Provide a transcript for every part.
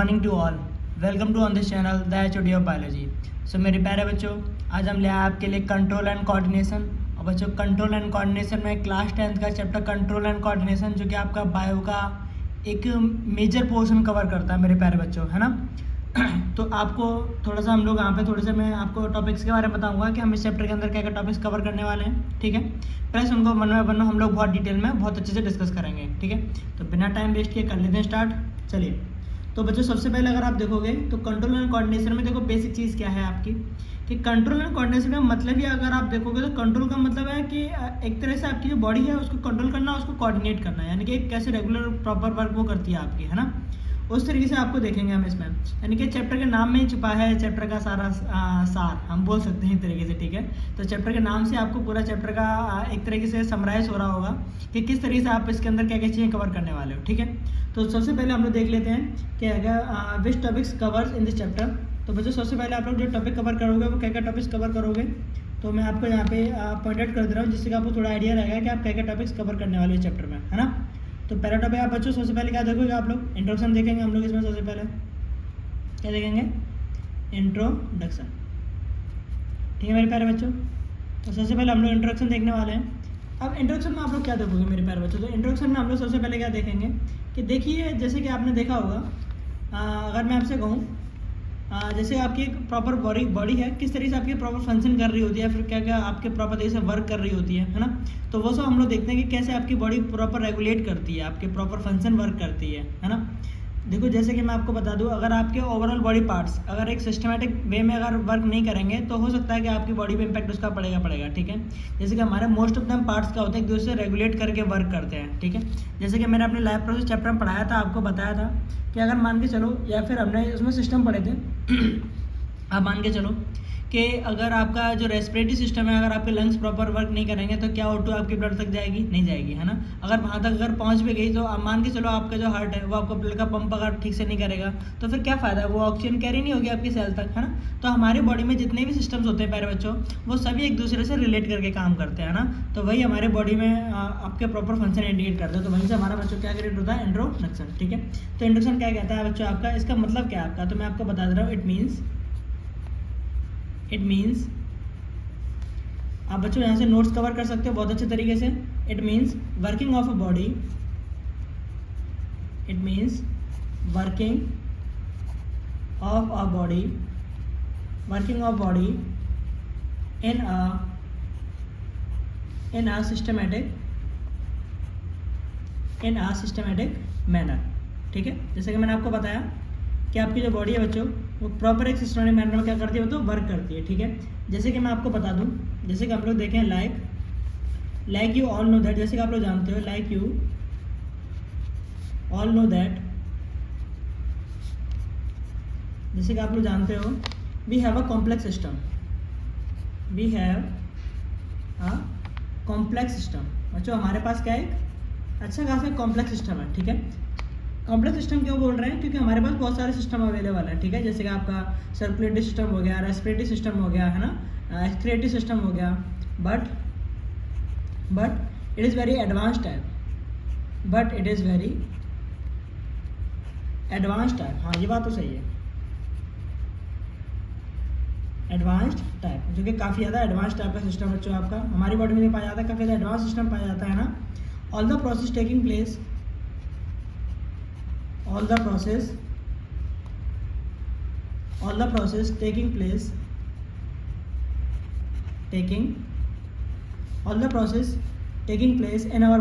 Morning to all, welcome to on this channel the HOD of biology. So मेरे प्यारे बच्चों, आज हम ले आए आपके लिए कंट्रोल एंड कोऑर्डिनेशन। और बच्चों, कंट्रोल एंड कोऑर्डिनेशन में क्लास 10th का चैप्टर कंट्रोल एंड कोऑर्डिनेशन, जो कि आपका बायो का एक मेजर पोर्शन कवर करता है मेरे प्यारे बच्चों, है ना। तो आपको थोड़ा सा हम लोग यहाँ पे थोड़े से मैं आपको टॉपिक्स के बारे में बताऊंगा कि हम इस चैप्टर के अंदर क्या क्या टॉपिक्स कवर करने वाले हैं, ठीक है। प्लस उनको वन बाय वन हम लोग बहुत डिटेल में बहुत अच्छे से डिस्कस करेंगे, ठीक है। तो बिना टाइम वेस्ट किए कर लेते हैं स्टार्ट। चलिए, तो बच्चों सबसे पहले अगर आप देखोगे तो कंट्रोल एंड कोऑर्डिनेशन में देखो बेसिक चीज़ क्या है आपकी, कि कंट्रोल एंड कोऑर्डिनेशन का मतलब ही अगर आप देखोगे तो कंट्रोल का मतलब है कि एक तरह से आपकी जो बॉडी है उसको कंट्रोल करना, उसको कोऑर्डिनेट करना, यानी कि कैसे रेगुलर प्रॉपर वर्क वो करती है आपकी, है ना। उस तरीके से आपको देखेंगे हम इसमें, यानी कि चैप्टर के नाम में ही छुपा है चैप्टर का सारा सार, हम बोल सकते हैं एक तरीके से, ठीक है। तो चैप्टर के नाम से आपको पूरा चैप्टर का एक तरीके से समराइज हो रहा होगा कि किस तरीके से आप इसके अंदर क्या क्या चीज़ें कवर करने वाले हो, ठीक है। तो सबसे पहले हम लोग देख लेते हैं कि अगर which topics covers in this chapter. तो बच्चों सबसे पहले आप लोग जो टॉपिक कवर करोगे वो क्या क्या टॉपिक्स कवर करोगे, तो मैं आपको यहाँ पे पॉइंट आउट कर दे रहा हूँ, जिससे कि आपको थोड़ा आइडिया रहेगा कि आप क्या क्या टॉपिक्स कवर करने वाले चैप्टर में, है ना। तो पहला टॉपिक आप बच्चों सबसे पहले क्या देखोगे, आप लोग इंट्रोडक्शन देखेंगे हम लोग इसमें। सबसे पहले क्या देखेंगे, इंट्रोडक्शन, ठीक है मेरे प्यारे बच्चों। तो सबसे पहले हम लोग इंट्रोडक्शन देखने वाले हैं। अब इंट्रोडक्शन में आप लोग क्या देखोगे मेरे प्यारे बच्चों, तो इंट्रोडक्शन में हम लोग सबसे पहले क्या देखेंगे कि देखिए, जैसे कि आपने देखा होगा, अगर मैं आपसे कहूँ जैसे आपकी एक प्रॉपर बॉडी है, किस तरीके से आपकी प्रॉपर फंक्शन कर रही होती है, फिर क्या क्या आपके प्रॉपर तरीके से वर्क कर रही होती है ना। तो वो सब हम लोग देखते हैं कि कैसे आपकी बॉडी प्रॉपर रेगुलेट करती है, आपके प्रॉपर फंक्शन वर्क करती है ना। देखो, जैसे कि मैं आपको बता दूं, अगर आपके ओवरऑल बॉडी पार्ट्स अगर एक सिस्टमेटिक वे में अगर वर्क नहीं करेंगे तो हो सकता है कि आपकी बॉडी पे इम्पैक्ट उसका पड़ेगा, ठीक है। जैसे कि हमारे मोस्ट ऑफ दम पार्ट्स क्या होते हैं, एक दूसरे से रेगुलेट करके वर्क करते हैं, ठीक है। जैसे कि मैंने अपने लाइफ प्रोसेस चैप्टर में पढ़ाया था, आपको बताया था कि अगर मान के चलो, या फिर हमने उसमें सिस्टम पढ़े थे आप मान के चलो कि अगर आपका जो रेस्पिरेटरी सिस्टम है, अगर आपके लंग्स प्रॉपर वर्क नहीं करेंगे तो क्या O2 आपकी ब्लड तक जाएगी, नहीं जाएगी, है ना। अगर वहाँ तक अगर पहुँच भी गई तो आप मान के चलो आपका जो हार्ट है वो आपका ब्लड का पंप अगर ठीक से नहीं करेगा तो फिर क्या फ़ायदा, वो ऑक्सीजन कैरी नहीं होगी आपकी सेल तक, है ना। तो हमारी बॉडी में जितने भी सिस्टम्स होते हैं प्यारे बच्चों, वो सभी एक दूसरे से रिलेट करके काम करते हैं, ना। तो वही हमारे बॉडी में आपके प्रॉपर फंक्शन इंडिकेट करते हैं। तो वहीं से हमारा बच्चों क्या क्रिएट होता है, इंट्रोडक्शन, ठीक है। तो इंट्रोडक्शन क्या कहता है बच्चों आपका, इसका मतलब क्या है आपका, तो मैं आपको बता दे रहा हूँ। इट मीन्स आप बच्चों यहाँ से नोट्स कवर कर सकते हो बहुत अच्छे तरीके से। It means working of a body, it means working of a body, working of body in a systematic manner, ठीक है। जैसे कि मैंने आपको बताया कि आपकी जो बॉडी है बच्चों वो प्रॉपर एक सिस्टमेटिक मैनर में क्या करती है, वो तो वर्क करती है, ठीक है। जैसे कि मैं आपको बता दूं, जैसे कि आप लोग देखें, like you all know that, जैसे कि आप लोग जानते हो, like you all know that, जैसे कि आप लोग जानते हो, we have a complex system, we have a complex system. बच्चों हमारे पास क्या है, अच्छा खासा कॉम्प्लेक्स सिस्टम है, ठीक है। कॉम्प्लेक्स सिस्टम क्यों बोल रहे हैं, क्योंकि हमारे पास बहुत सारे सिस्टम अवेलेबल है, ठीक है। जैसे कि आपका सर्कुलेटरी सिस्टम हो गया, रेस्पिरेटरी सिस्टम हो गया, है ना, एक्सक्रीटरी सिस्टम हो गया, but it is very advance type, हाँ ये बात तो सही है, एडवांस्ड टाइप, जो कि काफ़ी ज़्यादा एडवांस टाइप का सिस्टम बच्चों आपका हमारी बॉडी में पाया जाता है, काफ़ी ज़्यादा एडवांस सिस्टम पाया जाता है ना। All the process taking place in our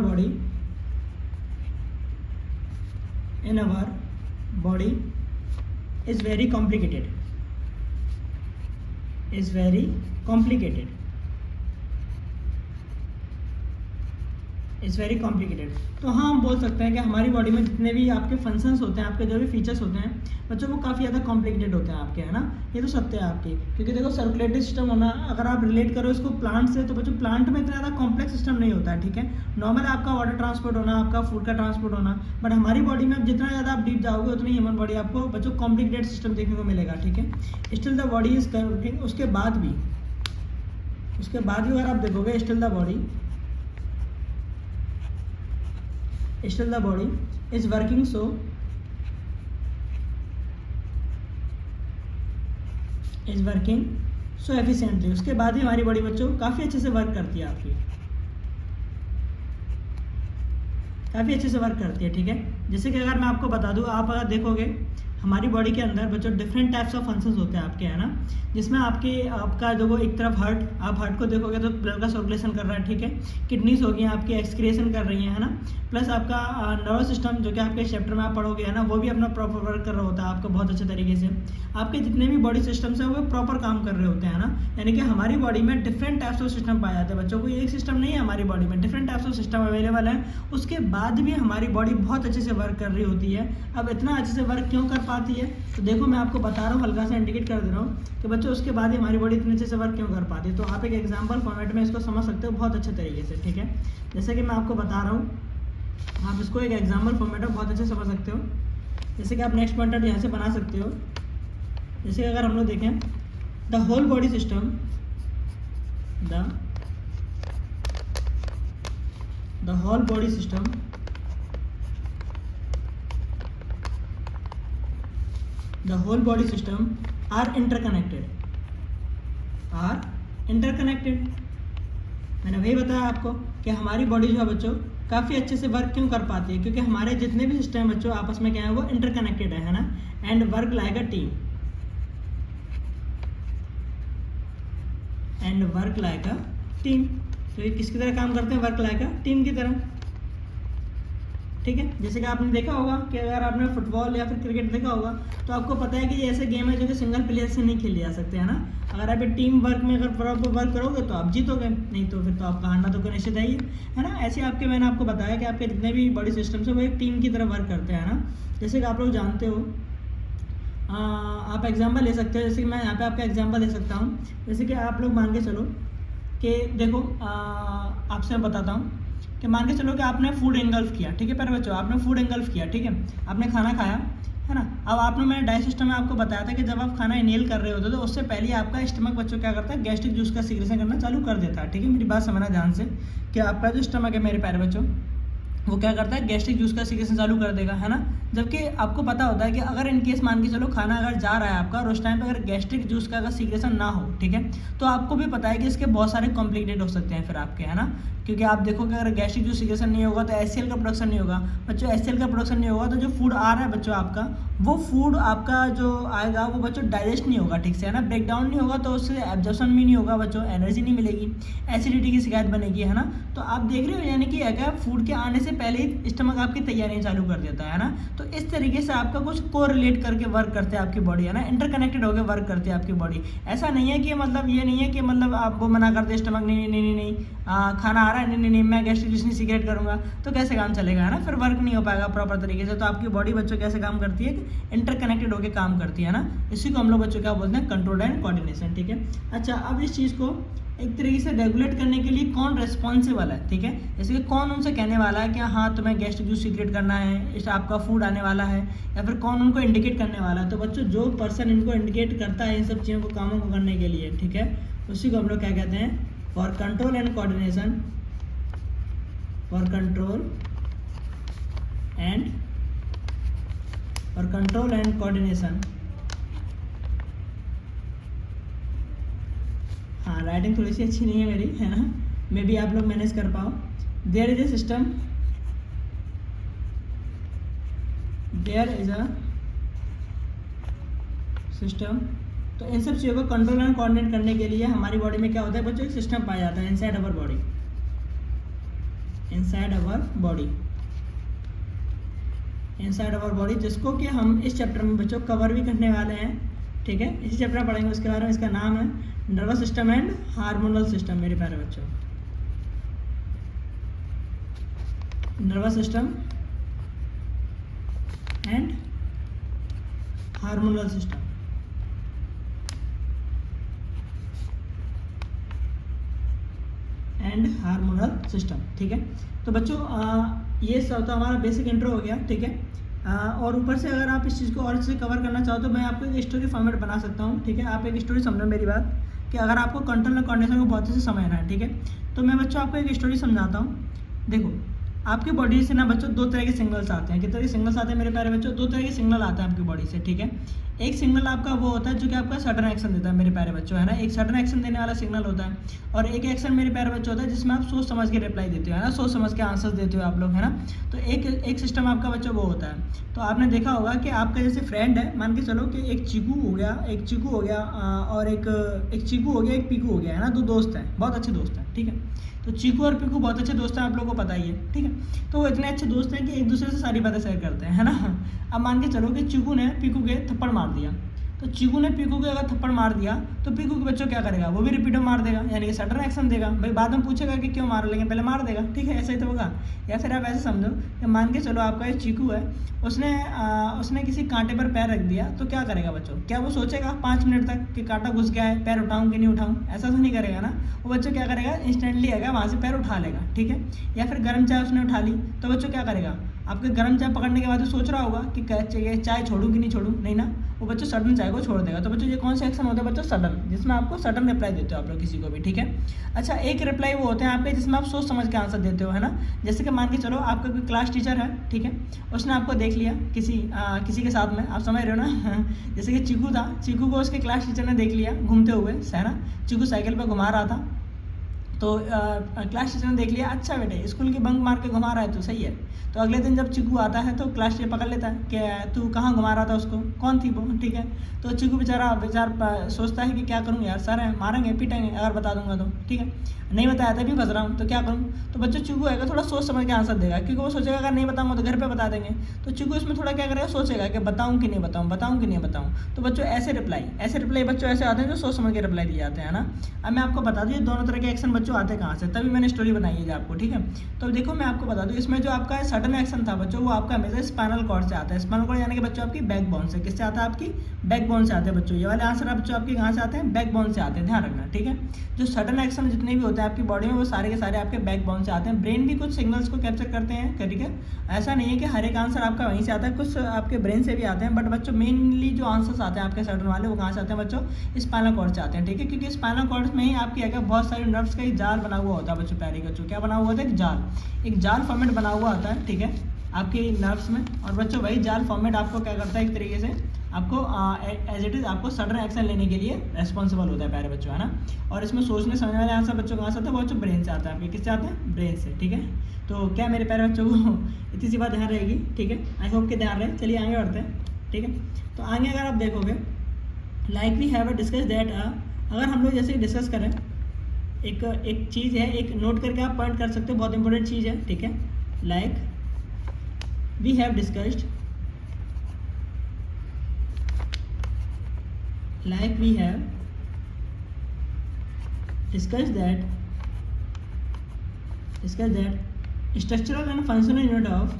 body is very complicated, is very complicated. तो हाँ, हम बोल सकते हैं कि हमारी बॉडी में जितने भी आपके फंक्शंस होते हैं, आपके जो भी फीचर्स होते हैं बच्चों, वो काफ़ी ज़्यादा कॉम्प्लिकेटेड होते हैं आपके, है ना। ये तो सत्य है आपकी, क्योंकि देखो सर्कुलेटरी सिस्टम होना, अगर आप रिलेट करो इसको प्लांट से, तो बच्चों प्लांट में इतना ज़्यादा कॉम्प्लेक्स सिस्टम नहीं होता है, ठीक है। नॉर्मल आपका वाटर ट्रांसपोर्ट होना, आपका फूड का ट्रांसपोर्ट होना, बट हमारी बॉडी में जितना ज़्यादा आप डीप जाओगे उतनी ह्यूमन बॉडी आपको बच्चों कॉम्प्लिकेटेड सिस्टम देखने को मिलेगा, ठीक है। Still the body is working, उसके बाद भी अगर आप देखोगे, still the body is working, so is working so efficiently. उसके बाद ही हमारी बॉडी बच्चों काफ़ी अच्छे से वर्क करती है आपकी, काफ़ी अच्छे से वर्क करती है, ठीक है। जैसे कि अगर मैं आपको बता दूं, आप अगर देखोगे हमारी बॉडी के अंदर बच्चों डिफरेंट टाइप्स ऑफ फंक्शंस होते हैं आपके, है ना, जिसमें आपका देखो एक तरफ आप हार्ट को देखोगे तो ब्लड का सर्कुलेशन कर रहा है, ठीक है। किडनीज हो गई आपकी एक्सक्रिएशन कर रही है ना। प्लस आपका नर्वस सिस्टम जो कि आपके चैप्टर में आप पढ़ोगे, है ना, वो भी अपना प्रॉपर वर्क कर रहा होता है आपका बहुत अच्छे तरीके से। आपके जितने भी बॉडी सिस्टम्स हैं वो प्रॉपर काम कर रहे होते हैं ना। यानी कि हमारी बॉडी में डिफरेंट टाइप्स ऑफ सिस्टम पाए जाते हैं बच्चों। कोई एक सिस्टम नहीं है हमारी बॉडी में, different types of system available है। उसके बाद भी हमारी बॉडी बहुत अच्छे से वर्क कर रही होती है। अब इतना अच्छे से वर्क क्यों कर पाती है, तो देखो मैं आपको बता रहा हूँ, हल्का सा इंडिकेट कर दे रहा हूँ कि बच्चों उसके बाद ही हमारी बॉडी इतने अच्छे से वर्क क्यों कर पाती है। तो आप एक एग्जांपल फॉर्मेट में इसको समझ सकते हो बहुत अच्छे तरीके से, ठीक है। जैसे कि मैं आपको बता रहा हूँ, आप इसको एक एग्जांपल फॉर्मेट में बहुत अच्छे से समझ सकते हो। जैसे कि आप नेक्स्ट पॉइंटर यहाँ से बना सकते हो। जैसे कि अगर हम लोग देखें the whole body system, the whole body system the whole body system are interconnected, मैंने वही बताया आपको कि हमारी बॉडी जो है बच्चों काफ़ी अच्छे से वर्क क्यों कर पाती है, क्योंकि हमारे जितने भी सिस्टम बच्चों आपस में क्या है वो इंटरकनेक्टेड है ना। And work like a team, तो ये किसकी तरह काम करते हैं, वर्क लाइक अ टीम की तरह, ठीक है। जैसे कि आपने देखा होगा कि अगर आपने फुटबॉल या फिर क्रिकेट देखा होगा तो आपको पता है कि ये ऐसे गेम है जो कि सिंगल प्लेयर से नहीं खेले जा सकते, है ना। अगर आप टीम वर्क में अगर प्रॉपर वर्क करोगे तो आप जीतोगे, नहीं तो फिर तो आपका हारना तो निश्चित है ही, है ना। ऐसे आपके मैंने आपको बताया कि आपके जितने भी बॉडी सिस्टम्स है वो एक टीम की तरह वर्क करते हैं ना। जैसे कि आप लोग जानते हो, आप एग्जाम्पल ले सकते हो। जैसे कि मैं यहाँ पे आपका एग्जाम्पल दे सकता हूँ। जैसे कि आप लोग मान के चलो कि देखो आपसे मैं बताता हूँ कि मान के चलो कि आपने फूड एंगल्फ किया, ठीक है प्यारे बच्चों, आपने फूड एंगल्फ किया, ठीक है, आपने खाना खाया, है ना। अब आपने मैंने डाइजेस्ट सिस्टम में आपको बताया था कि जब आप खाना इनहेल कर रहे होते तो उससे पहले आपका स्टमक बच्चों क्या करता है, गैस्ट्रिक जूस का सीक्रेशन करना चालू कर देता है, ठीक है। मेरी बात समझना ध्यान से कि आपका जो स्टमक है मेरे प्यारे बच्चों वो क्या करता है, गैस्ट्रिक जूस का सीक्रेशन चालू कर देगा, है ना। जबकि आपको पता होता है कि अगर इनकेस मान के चलो खाना अगर जा रहा है आपका और उस टाइम पे अगर गैस्ट्रिक जूस का अगर सीक्रेशन ना हो, ठीक है, तो आपको भी पता है कि इसके बहुत सारे कॉम्प्लिकेटेड हो सकते हैं फिर आपके, है ना। क्योंकि आप देखो कि अगर गैस्ट्रिक जूस सीक्रेशन नहीं होगा तो HCl का प्रोडक्शन नहीं होगा बच्चों। HCl का प्रोडक्शन नहीं होगा तो जो फूड आ रहा है बच्चों आपका, वो फूड आपका जो आएगा वो बच्चों डाइजेस्ट नहीं होगा ठीक से, है ना, ब्रेक डाउन नहीं होगा, तो उससे एब्जॉर्प्शन भी नहीं होगा बच्चों, एनर्जी नहीं मिलेगी, एसिडिटी की शिकायत बनेगी, है ना। तो आप देख रहे हो यानी कि अगर फूड के आने से पहले ही स्टमक आपकी तैयारियां चालू कर देता है ना। तो इस तरीके से आपका कुछ कोरिलेट करके वर्क करते हैं आपकी बॉडी, है ना, इंटरकनेक्टेड होकर वर्क करती है आपकी बॉडी। ऐसा नहीं है कि मतलब ये नहीं है कि मतलब आपको मना कर दे स्टमक, नहीं नहीं नहीं नहीं खाना आ रहा है, नहीं नहीं मैं गैस्ट्रिक जूस नहीं सिगरेट करूंगा, तो कैसे काम चलेगा, है ना, फिर वर्क नहीं हो पाएगा प्रॉपर तरीके से। तो आपकी बॉडी बच्चों कैसे काम करती है, इंटरकनेक्टेड होकर काम करती है ना। इसी को हम लोग बच्चों क्या बोलते हैं, कंट्रोल एंड कोऑर्डिनेशन, ठीक है। अच्छा, अब इस चीज़ को एक तरीके से रेगुलेट करने के लिए कौन रेस्पॉन्सिबल है, ठीक है। जैसे कि कौन उनसे कहने वाला है कि हाँ तुम्हें गैस्ट्रिक जूस सीक्रेट करना है, इस आपका फूड आने वाला है, या फिर कौन उनको इंडिकेट करने वाला है। तो बच्चों जो पर्सन इनको इंडिकेट करता है इन सब चीज़ों को कामों को करने के लिए, ठीक है, उसी को हम लोग क्या कहते हैं, for control and coordination, for control and coordination. हाँ, राइटिंग थोड़ी सी अच्छी नहीं है मेरी, है ना, मे बी आप लोग मैनेज कर पाओ। देयर इज अ सिस्टम, तो इन सब चीज़ों को कंट्रोल एंड कोऑर्डिनेट करने के लिए हमारी बॉडी में क्या होता है बच्चों, एक सिस्टम पाया जाता है इनसाइड अवर बॉडी, जिसको कि हम इस चैप्टर में बच्चों कवर भी करने वाले हैं, ठीक है। इसी चैप्टर में पढ़ेंगे उसके बारे में। इसका नाम है nervous system and hormonal system मेरे प्यारे बच्चों, nervous system and hormonal system. ठीक है। तो बच्चों ये सब तो हमारा बेसिक इंट्रो हो गया, ठीक है। और ऊपर से अगर आप इस चीज़ को और अच्छे से कवर करना चाहो तो मैं आपको एक स्टोरी फॉर्मेट बना सकता हूँ, ठीक है। आप एक स्टोरी समझो मेरी बात, कि अगर आपको कंट्रोल एंड कोऑर्डिनेशन को बहुत अच्छे से समझना है, ठीक है, तो मैं बच्चों आपको एक स्टोरी समझाता हूँ। देखो, आपकी बॉडी से ना बच्चों दो तरह के सिग्नल्स आते हैं। कितने तरह के सिग्नल्स आते हैं मेरे प्यारे बच्चों, दो तरह के सिग्नल आते हैं आपकी बॉडी से, ठीक है। एक सिग्नल आपका वो होता है जो कि आपका सडन एक्शन देता है मेरे प्यारे बच्चों, है ना। एक सडन एक्शन देने वाला सिग्नल होता है, और एक एक्शन मेरे प्यारे बच्चों होता है जिसमें आप सोच समझ के रिप्लाई देते हो, है ना, सोच समझ के आंसर्स देते हो आप लोग, है ना। तो एक सिस्टम आपका बच्चों वो होता है। तो आपने देखा होगा कि आपका जैसे फ्रेंड है, मान के चलो कि एक चीकू हो गया, एक चीकू हो गया, एक पीकू हो गया, है ना। दो दोस्त हैं, बहुत अच्छे दोस्त हैं, ठीक है। तो चीकू और पीकू बहुत अच्छे दोस्त हैं, आप लोगों को पता ही है, ठीक है। तो वो इतने अच्छे दोस्त हैं कि एक दूसरे से सारी बातें शेयर करते हैं, है ना। अब मान के चलो कि चीकू ने पीकू के थप्पड़ मार दिया, तो चीकू ने पीकू के अगर थप्पड़ मार दिया तो पीकू के बच्चों क्या करेगा, वो भी रिपीट में मार देगा, यानी कि सडन एक्शन देगा। भाई बाद में पूछेगा कि क्यों मारा, लेकिन पहले मार देगा, ठीक है, ऐसा ही तो होगा। या फिर आप ऐसे समझो कि मान के चलो आपका एक चीकू है, उसने किसी कांटे पर पैर रख दिया, तो क्या करेगा बच्चों, क्या वो सोचेगा 5 मिनट तक कि कांटा घुस गया है, पैर उठाऊं कि नहीं उठाऊं, ऐसा तो नहीं करेगा ना। वो बच्चों क्या करेगा, इंस्टेंटली आएगा वहाँ से पैर उठा लेगा, ठीक है। या फिर गर्म चाय उसने उठा ली, तो बच्चों क्या करेगा, आपके गर्म चाय पकड़ने के बाद वो सोच रहा होगा कि क्या चाहिए, चाय छोड़ूं कि नहीं छोड़ूं, नहीं ना, वो बच्चों सडन चाय को छोड़ देगा। तो बच्चों ये कौन सा एक्शन होता है बच्चों, सडन, जिसमें आपको सडन रिप्लाई देते हो आप लोग किसी को भी, ठीक है। अच्छा, एक रिप्लाई वो होते हैं आपके जिसमें आप सोच समझ के आंसर देते हो, है ना। जैसे कि मान के चलो आपका कोई क्लास टीचर है, ठीक है, उसने आपको देख लिया किसी के साथ में, आप समझ रहे हो ना। जैसे कि चीकू था, चीकू को उसके क्लास टीचर ने देख लिया घूमते हुए, है ना। चीकू साइकिल पर घुमा रहा था, तो क्लास टीचर ने देख लिया, अच्छा बेटे स्कूल की बंक मार के घुमा रहा है तो सही है। तो अगले दिन जब चिकू आता है तो क्लास टीचर पकड़ लेता है कि तू कहाँ घुमा रहा था उसको, कौन थी वो, ठीक है। तो चिकू बेचारा सोचता है कि क्या करूँ यार, सर है मारेंगे पीटेंगे अगर बता दूंगा तो, ठीक है, नहीं बताया तभी फंस रहा हूँ, तो क्या करूँ। तो बच्चों चिकू है थोड़ा सोच समझ के आंसर देगा, क्योंकि वो सोचेगा अगर नहीं बताऊँगा तो घर पे बता देंगे। तो चिकू इसमें थोड़ा क्या करेगा, सोचेगा कि बताऊँ कि नहीं बताऊँ, बताऊँ कि नहीं बताऊँ। तो बच्चों ऐसे रिप्लाई बच्चों ऐसे आते हैं जो सोच समझ के रिप्लाई दिए जाते हैं ना। अब मैं आपको बता दूँ दोनों तरह के एक्शन बच्चों आते कहाँ से, तभी मैंने स्टोरी बनाई है आपको, ठीक है। तो देखो मैं आपको बता दूँ, इसमें जो आपका सडन एक्शन था बच्चों, वो आपका हमेशा स्पाइनल कॉर्ड से आता है। स्पाइनल कॉर्ड यानी कि बच्चों आपकी बैकबोन से, किससे आता है, आपकी बैकबोन से आते हैं बच्चों। ये वाले आंसर आप बच्चों आपके कहाँ से आते हैं, बैकबोन से आते हैं, ध्यान रखना, ठीक है। जो सडन एक्शन जितने भी होते हैं आपकी बॉडी में, वो सारे के सारे आपके बैकबोन से आते हैं। ब्रेन भी कुछ सिग्नल्स को कैप्चर करते हैं, ठीक है। ऐसा नहीं है कि हर एक आंसर आपका वहीं से आता है, कुछ आपके ब्रेन से भी आते हैं, बट बच्चों मेनली जो आंसर्स आते हैं आपके सडन वाले, वो कहाँ से आते हैं बच्चों, स्पाइनल कॉर्ड से आते हैं, ठीक है। क्योंकि स्पाइनल कॉर्ड में ही आपकी आगे बहुत सारे नर्व्स का एक जाल बना हुआ होता है बच्चों, प्यारे बच्चों, क्या बना हुआ होता है, एक जाल फॉर्मेट बना हुआ होता है, ठीक है, आपके नर्व्स में। और बच्चों वही जाल फॉर्मेट आपको क्या करता है, एक तरीके से आपको एज इट इज़ आपको सडन एक्शन लेने के लिए रेस्पॉन्सिबल होता है प्यारे बच्चों, है ना। और इसमें सोचने समझने वाले आंसर बच्चों कहाँ से आता है, बच्चों ब्रेन से आता है, आपके किससे आते हैं, ब्रेन से, ठीक है। तो क्या मेरे प्यारे बच्चों को इतनी सी बात ध्यान रहेगी, ठीक है, आई होप कि ध्यान रहे। चलिए आगे बढ़ते हैं, ठीक है। तो आगे अगर आप देखोगे, like we have discuss that, अगर हम लोग जैसे डिस्कस करें एक चीज़ है, एक नोट करके आप पॉइंट कर सकते हो, बहुत इंपॉर्टेंट चीज़ है, ठीक है। Like we have discussed, like we have discussed that structural and functional unit of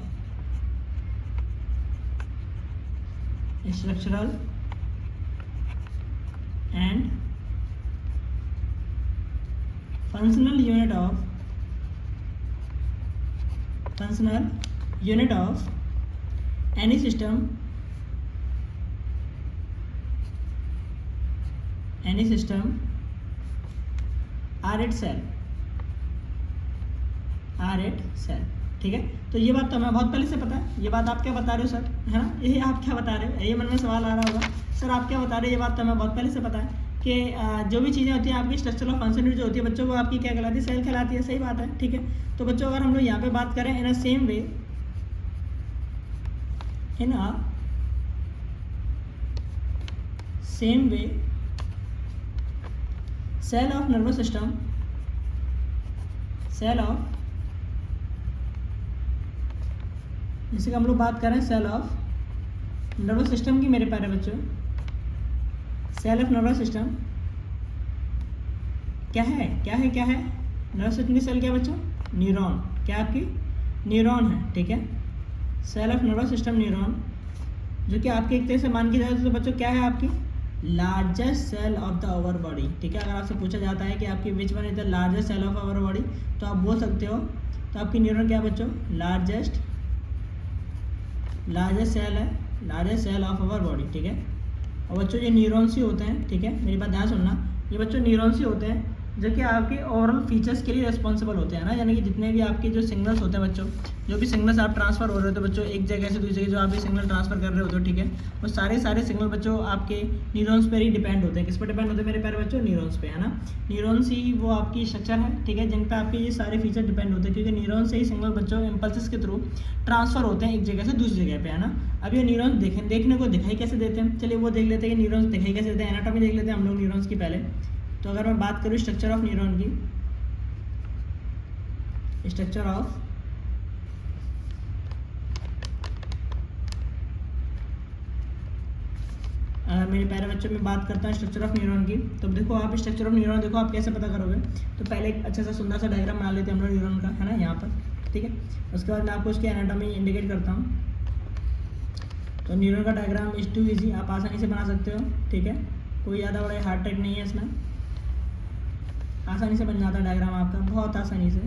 structural and functional unit of any system are itself, ठीक है। तो ये बात तो हमें बहुत पहले से पता है। ये बात आप क्या बता रहे हो सर, है ना, ये आप क्या बता रहे हो, ये मन में सवाल आ रहा होगा, सर आप क्या बता रहे हो, ये बात तो हमें बहुत पहले से पता है कि जो भी चीज़ें होती हैं आपकी स्ट्रक्चर ऑफ फंक्शन जो होती है बच्चों, वो आपकी क्या कहलाती है, सेल कहलाती है, सही बात है, ठीक है। तो बच्चों अगर हम लोग यहाँ पे बात करें in a same way cell of nervous system, जैसे कि हम लोग बात करें सेल ऑफ नर्वस सिस्टम की, मेरे प्यारे बच्चों, सेल ऑफ नर्वस सिस्टम क्या है नर्वस सिस्टम की सेल क्या है बच्चों, न्यूरॉन, क्या आपकी न्यूरॉन है, ठीक है। Cell of nervous system neuron, जो कि आपके एक तरह से मान की जाए तो बच्चों क्या है, आपकी largest cell of the our body, ठीक है। अगर आपसे पूछा जाता है कि आपकी which one is the largest cell of our body, तो आप बोल सकते हो, तो आपकी न्यूरॉन क्या है बच्चों, largest cell of our body, ठीक है। और बच्चों ये न्यूरॉन्स ही होते हैं, ठीक है, मेरी बात ध्यान सुनना, ये बच्चों न्यूरॉन्स ही होते हैं जो कि आपके ओवरऑल फीचर्स के लिए रिस्पॉन्सिबल होते हैं ना, यानी कि जितने भी आपके जो सिग्नल्स होते हैं बच्चों, जो भी सिग्नल्स आप ट्रांसफर हो रहे हो तो बच्चों एक जगह से दूसरी जगह जो आप भी सिग्नल ट्रांसफर कर रहे होते हो, ठीक है, वो सारे सिग्नल बच्चों आपके न्यूरॉन्स पर ही डिपेंड होते हैं। किस पर डिपेंड होते हैं मेरे प्यारे बच्चों? न्यूरॉन्स पे, है ना। न्यूरॉन्स ही वो आपकी स्ट्रक्चर है, ठीक है, जिन पर आपके ये सारे फीचर डिपेंड होते हैं, क्योंकि न्यूरॉन से ही सिग्नल बच्चों इम्पल्सेस के थ्रू ट्रांसफर होते हैं एक जगह से दूसरी जगह पे, है ना। अब ये न्यूरॉन्स देखने को दिखाई कैसे देते हैं, चलिए वो देख लेते हैं कि न्यूरॉन्स दिखाई कैसे देते हैं। एनाटॉमी देख लेते हैं हम लोग न्यूरॉन्स की पहले। तो अगर मैं बात करूँ स्ट्रक्चर ऑफ न्यूरॉन की, स्ट्रक्चर ऑफ मेरे प्यारे बच्चों में बात करता हूँ स्ट्रक्चर ऑफ न्यूरॉन की, तो देखो आप स्ट्रक्चर ऑफ न्यूरॉन देखो आप कैसे पता करोगे। तो पहले एक अच्छा सा सुंदर सा डायग्राम बना लेते हैं हम लोग न्यूरॉन का, है ना, यहाँ पर, ठीक है। उसके बाद मैं आपको उसकी एनाटॉमी इंडिकेट करता हूँ। तो न्यूरॉन का डायग्राम इज टू ईजी, आप आसानी से बना सकते हो, ठीक है, कोई ज़्यादा बड़ा हार्ड ट्रिक नहीं है इसमें, आसानी से बन जाता है डायग्राम आपका, बहुत आसानी से।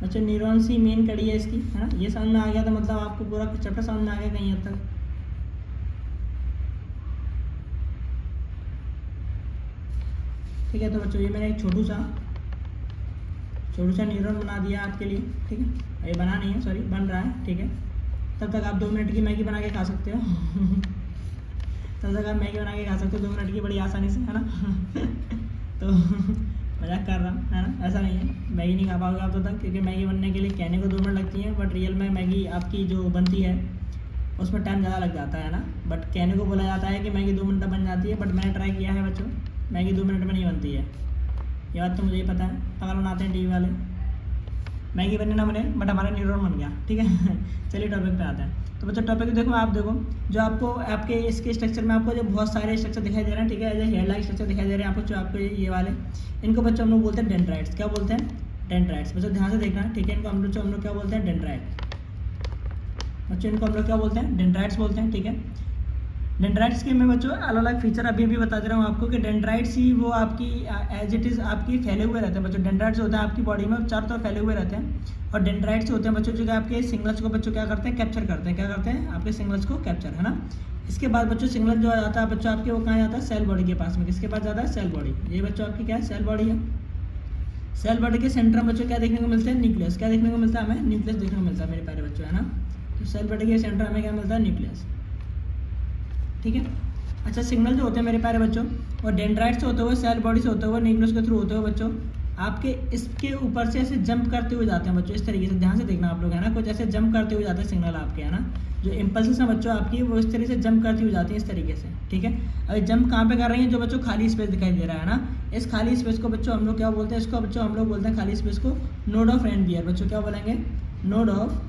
अच्छा, न्यूरॉन्स ही मेन कड़ी है इसकी, है ना। ये समझ में आ गया तो मतलब आपको पूरा चैप्टर समझ में आ गया कहीं हद तक। ठीक है, तो बच्चों ये मैंने एक छोटू सा न्यूरॉन बना दिया आपके लिए, ठीक है। ये बना नहीं है, सॉरी, बन रहा है, ठीक है। तब तक आप 2 मिनट की मैगी बना के खा सकते हो तब तक आप मैगी बना के खा सकते हो 2 मिनट की, बड़ी आसानी से, है ना तो मजाक कर रहा हूँ, है ना, ऐसा नहीं है, मैगी नहीं खा पाओगे आप तब तक, क्योंकि मैगी बनने के लिए कहने को 2 मिनट लगती है, बट रियल में मैगी आपकी जो बनती है उसमें टाइम ज़्यादा लग जाता है ना। बट कहने को बोला जाता है कि मैगी 2 मिनट में बन जाती है, बट मैंने ट्राई किया है बच्चों, मैगी 2 मिनट में नहीं बनती है, ये बात तो मुझे ही पता है। पागल बनाते हैं टीवी वाले, मैगी बनने ना बने बट हमारा न्यूरॉन बन गया, ठीक है चलिए टॉपिक पे आते हैं। तो बच्चों टॉपिक देखो, आप देखो जो आपको आपके इसके स्ट्रक्चर में आपको जो बहुत सारे स्ट्रक्चर दिखाई दे रहे हैं, ठीक है, एज हेयर लाइक स्ट्रक्चर दिखाई दे रहे हैं आपको, जो आपको ये वाले, इनको बच्चों हम लोग बोलते हैं डेंड्राइट्स। क्या बोलते हैं? डेंड्राइट्स। बच्चों ध्यान से देखना, ठीक है, इनको हम लोग क्या बोलते हैं? डेंड्राइट। बच्चों इनको हम लोग क्या बोलते हैं? डेंड्राइट्स बोलते हैं, ठीक है। डेंड्राइट्स के मैं बच्चों अलग अलग फीचर अभी भी बता दे रहा हूँ आपको कि डेंड्राइट्स ही वो आपकी एज इट इज़ आपकी फैले हुए रहते हैं बच्चों। डेंड्राइट्स होते हैं आपकी बॉडी में चारों तरफ फैले हुए रहते हैं, और डेंड्राइट्स होते हैं बच्चों जो कि आपके सिग्नल्स को बच्चों क्या करते हैं? कैप्चर करते हैं। क्या करते हैं? आपके सिग्नल्स को कैप्चर, है ना। इसके बाद बच्चों सिग्नल जो आ जाता है बच्चों आपके, वो कहाँ जाता है? सेल बॉडी के पास में। किसके पास जाता है? Cell body. ये बच्चों आपकी क्या है? सेल बॉडी है। सेल बॉडी के सेंटर में बच्चों क्या देखने को मिलता है? न्यूक्लियस। क्या देखने को मिलता है? हमें न्यूक्लियस देखने को मिलता है मेरे प्यारे बच्चों, है ना। तो सेल बॉडी के सेंटर हमें क्या मिलता है? न्यूक्लियस, ठीक है। अच्छा, सिग्नल जो होते हैं मेरे प्यारे बच्चों, और डेंड्राइट से होते हुए, सेल बॉडी से होते हुए, न्यूक्लियस के थ्रू होते हुए बच्चों आपके इसके ऊपर से ऐसे जंप करते हुए जाते हैं बच्चों, इस तरीके से। ध्यान से देखना आप लोग, है ना, कुछ ऐसे जंप करते हुए जाते हैं सिग्नल आपके, है ना। जो इम्पल्सेस हैं बच्चों आपकी, वो इस तरीके से जंप करती हुई जाती है, इस तरीके से, ठीक है। अभी जंप कहाँ पे कर रही है? जो बच्चों खाली स्पेस दिखाई दे रहा है ना, इस खाली स्पेस को बच्चों हम लोग क्या बोलते हैं? इसको बच्चों हम लोग बोलते हैं खाली स्पेस को नोड ऑफ रेनबियर। बच्चों क्या बोलेंगे? नोड ऑफ,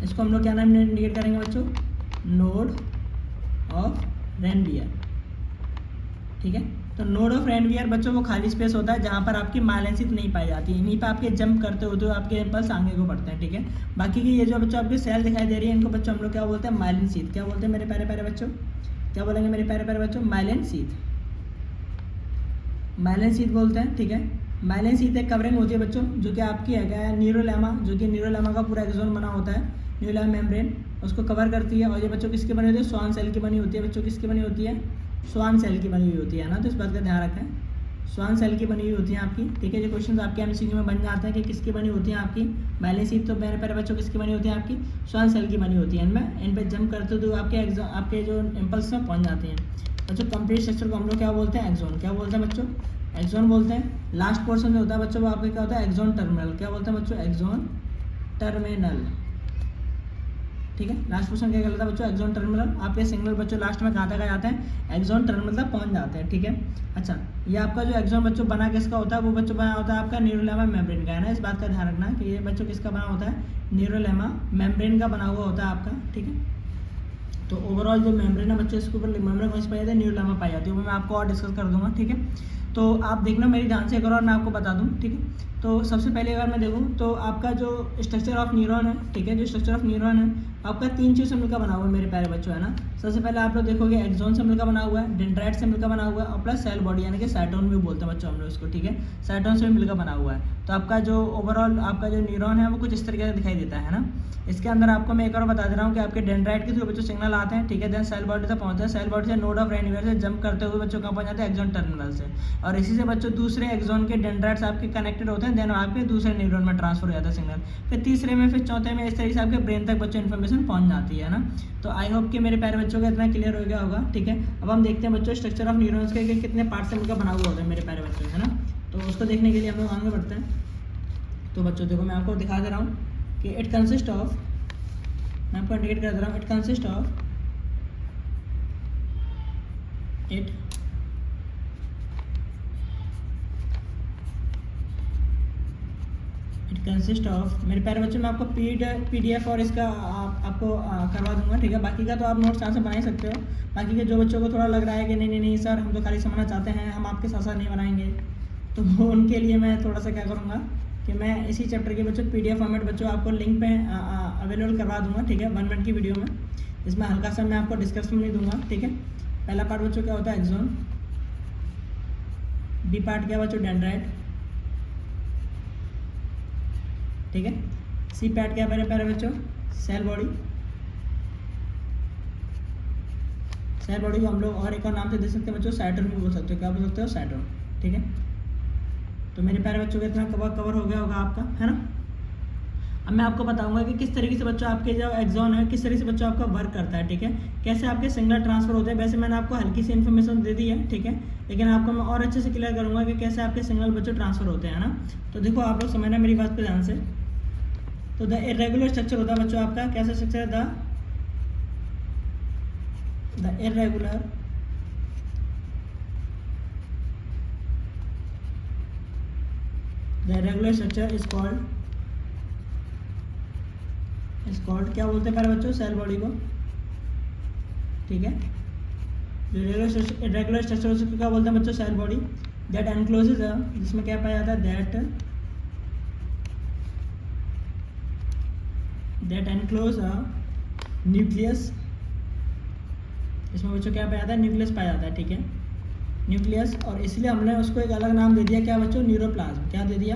इसको हम लोग क्या नाम इंडिकेट करेंगे बच्चों? नोड ऑफ रेनबियर, ठीक है। तो नोड ऑफ रेनबियर बच्चों वो खाली स्पेस होता है जहाँ पर आपकी माइलेंसित नहीं पाई जाती है, इन्हीं पे आपके जंप करते होते हुए आपके इम्पल्स आगे को बढ़ते हैं, ठीक है। बाकी की ये जो बच्चों आपके सेल दिखाई दे रही है, इनको बच्चों हम लोग क्या बोलते हैं? माइलेंसित। क्या बोलते हैं मेरे प्यारे प्यारे बच्चों? क्या बोलेंगे मेरे प्यारे प्यारे बच्चों? माइलेंसित। माइलेंसित बोलते हैं, ठीक है। माइलेंसित एक कवरिंग होती है बच्चों, जो कि आपकी है न्यूरोलेमा, जो कि न्यूरोलेमा का पूरा एक्सोन बना होता है, न्यूरोलेमा मेम्ब्रेन उसको कवर करती है। और ये बच्चों किसकी बनी होती है? स्वान सेल की बनी होती है बच्चों। किसकी बनी होती है? स्वान सेल की बनी हुई होती है ना, तो इस बात का ध्यान रखें, स्वान सेल की बनी हुई होती है आपकी, ठीक है। जो क्वेश्चन आपके एमसीक्यू में बन जाते हैं कि किसकी बनी होती है आपकी माइलेंसित, तो मेरे प्यारे बच्चों किसकी बनी होती है? आपकी स्वान सेल की बनी होती है। इनमें इन पर जंप करते हुए आपके जो इम्पल्स में पहुँच जाते हैं बच्चों। कंप्लीट स्ट्रक्चर को हम लोग क्या बोलते हैं? एक्सोन। क्या बोलते हैं बच्चों? एक्सोन बोलते हैं। लास्ट पोर्शन जो होता है बच्चों वो आपका क्या होता है? Axon terminal. क्या बोलते हैं बच्चों? एक्सोन टर्मिनल, ठीक है। लास्ट पोर्शन क्या कहलाता है बच्चों? Axon terminal. आपके सिग्नल बच्चों लास्ट में कहाँ तक आ जाते हैं? एक्सोन टर्मिनल तक पहुंच जाते हैं, ठीक है। अच्छा, ये आपका जो एक्सोन बच्चों बना किसका होता है? वो बच्चों बना होता है आपका न्यूरोलेमा मेम्ब्रेन का, है ना। इस बात का ध्यान रखना कि ये बच्चों किसका बना होता है? न्यूरोलेमा मेम्ब्रेन का बना हुआ होता है आपका, ठीक है। तो ओवरऑल जो मेम्ब्रेन है बच्चों, इसके ऊपर मेम्ब्रेन कौन सी पाई जाती है? न्यूरोलेमा पाई जाती है। वो मैं आपको और डिस्कस कर दूंगा, ठीक है। तो आप देखना मेरी ध्यान से, एक और मैं आपको बता दूं, ठीक है। तो सबसे पहले अगर मैं देखूं तो आपका जो स्ट्रक्चर ऑफ न्यूरॉन है, ठीक है, जो स्ट्रक्चर ऑफ न्यूरॉन है आपका 3 चीज़ से मिलकर बना हुआ है मेरे प्यारे बच्चों, है ना। सबसे पहले आप लोग देखोगे एक्सॉन से मिलकर बना हुआ है, डेंड्राइट से मिलकर बना हुआ है, और प्लस सेल बॉडी यानी कि साइटोन भी बोलते हैं बच्चों हम लोग इसको, ठीक है। साइटोन से भी मिलकर बना हुआ है। तो आपका जो ओवरऑल आपका जो न्यूरॉन है वो कुछ इस तरीके से दिखाई देता है ना। इसके अंदर आपको मैं एक और बता दे रहा हूँ कि आपके डेंड्राइट के थ्रू बच्चों सिग्नल आते हैं, ठीक है। देन सेल बॉडी तक पहुँचते हैं, सेल बॉडी से नोड ऑफ रेनिवर से जंप करते हुए बच्चों कहाँ पहुँच जाते हैं, एक्सॉन टर्मिनल से, और इसी से बच्चों दूसरे एक्सॉन के डेंड्राइट्स आपके कनेक्टेड होते हैं, देन आपके दूसरे न्यूरॉन में ट्रांसफर हो जाता है सिग्नल, फिर तीसरे में, फिर चौथे में, इस तरीके से आपके ब्रेन तक बच्चों इन्फॉर्मेशन पहुँच जाती है ना। तो आई होप कि मेरे प्यारे बच्चों का इतना क्लियर हो गया होगा, ठीक है। अब हम देखते हैं बच्चों स्ट्रक्चर ऑफ न्यूरॉन्स के कि कितने पार्ट से मिलकर बना हुआ होता है मेरे प्यारे बच्चों, है ना। तो उसको देखने के लिए हम लोग आगे बढ़ते हैं। तो बच्चों देखो मैं आपको दिखा दे रहा हूँ कि इट कंसिस्ट ऑफ, मैं आपको इंडिकेट कर दे रहा हूँ, it consist of consist of मेरे प्यारे बच्चों, मैं आपको PDF और इसका आपको करवा दूंगा, ठीक है। बाकी का तो आप नोट्स यहाँ से बना ही सकते हो। बाकी के जो बच्चों को थोड़ा लग रहा है कि नहीं सर हम तो खाली समझना चाहते हैं, हम आपके साथ साथ नहीं बनाएंगे, तो उनके लिए मैं थोड़ा सा क्या करूँगा कि मैं इसी चैप्टर के बच्चों PDF फॉर्मेट बच्चों आपको लिंक पे अवेलेबल करवा दूंगा, ठीक है, 1 मिनट की वीडियो में। इसमें हल्का सा मैं आपको डिस्कशन नहीं दूंगा, ठीक है। पहला पार्ट बच्चों क्या होता है, एक्सॉन। बी पार्ट क्या बच्चों, डेंड्राइट, ठीक है। सी पार्ट क्या मेरे प्यारे बच्चों, सेल बॉडी। सेल बॉडी को हम लोग और एक और नाम से दे सकते हैं बच्चों, साइटोन भी बोल सकते हो, क्या बोल सकते हो, साइटोन, ठीक है। तो मेरे प्यारे बच्चों का इतना कवर हो गया होगा आपका, है ना। अब मैं आपको बताऊंगा कि किस तरीके से बच्चों आपके जो एक्सॉन है किस तरीके से बच्चों आपका वर्क करता है, ठीक है। कैसे आपके सिग्नल ट्रांसफर होते हैं। वैसे मैंने आपको हल्की सी इन्फॉर्मेशन दे दी है, ठीक है, लेकिन आपको मैं और अच्छे से क्लियर करूंगा कि कैसे आपके सिग्नल बच्चों ट्रांसफर होते हैं ना। तो देखो आप लोग समझना मेरी बात पे ध्यान से। तो द इरेगुलर स्ट्रक्चर होता है बच्चों आपका, कैसा स्ट्रक्चर है, the irregular structure is called क्या बोलते हैं प्यारे बच्चों, सेल बॉडी को, ठीक है। जो इरेगुलर स्ट्रक्चर उसको क्या बोलते हैं बच्चों, सेल बॉडी। दैट एनक्लोजेज, जिसमें क्या पाया जाता है, दैट एनक्लोज न्यूक्लियस। इसमें बच्चों क्या पाया जाता है, न्यूक्लियस पाया जाता है, ठीक है, न्यूक्लियस। और इसलिए हमने उसको एक अलग नाम दे दिया, क्या बच्चों, न्यूरोप्लाज्म। क्या दे दिया,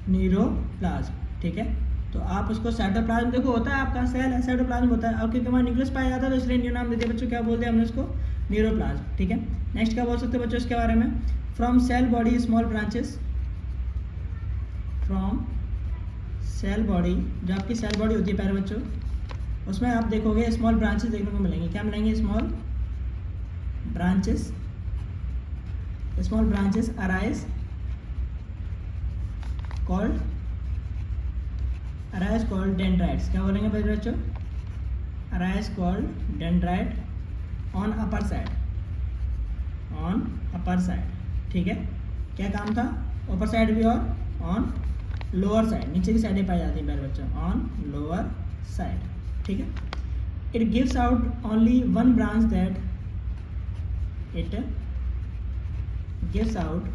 न्यूरोप्लाज्म, ठीक है। तो आप उसको साइटोप्लाज्म, देखो होता है आपका सेल है, साइटोप्लाज्म होता है, और क्योंकि वहाँ न्यूक्लियस पाया जाता है तो इसलिए न्यू नाम दे दिया बच्चों, क्या बोलते हैं हमने उसको, न्यूरोप्लाज्म, ठीक है। नेक्स्ट क्या बोल सकते हैं बच्चों इसके बारे में, from cell body small branches, from cell body, जो आपकी सेल बॉडी होती है प्यारे बच्चों, उसमें आप देखोगे स्मॉल ब्रांचेस देखने को मिलेंगे। क्या मिलेंगे, small branches arise called dendrites. क्या बोलेंगे प्यारे बच्चों, arise called dendrite on upper side, ठीक है। क्या काम था, ऊपर साइड भी और ऑन लोअर साइड, नीचे की साइडें पाई जाती है प्यारे बच्चों, ऑन लोअर साइड, ठीक है। It gives out only one branch, that it gives out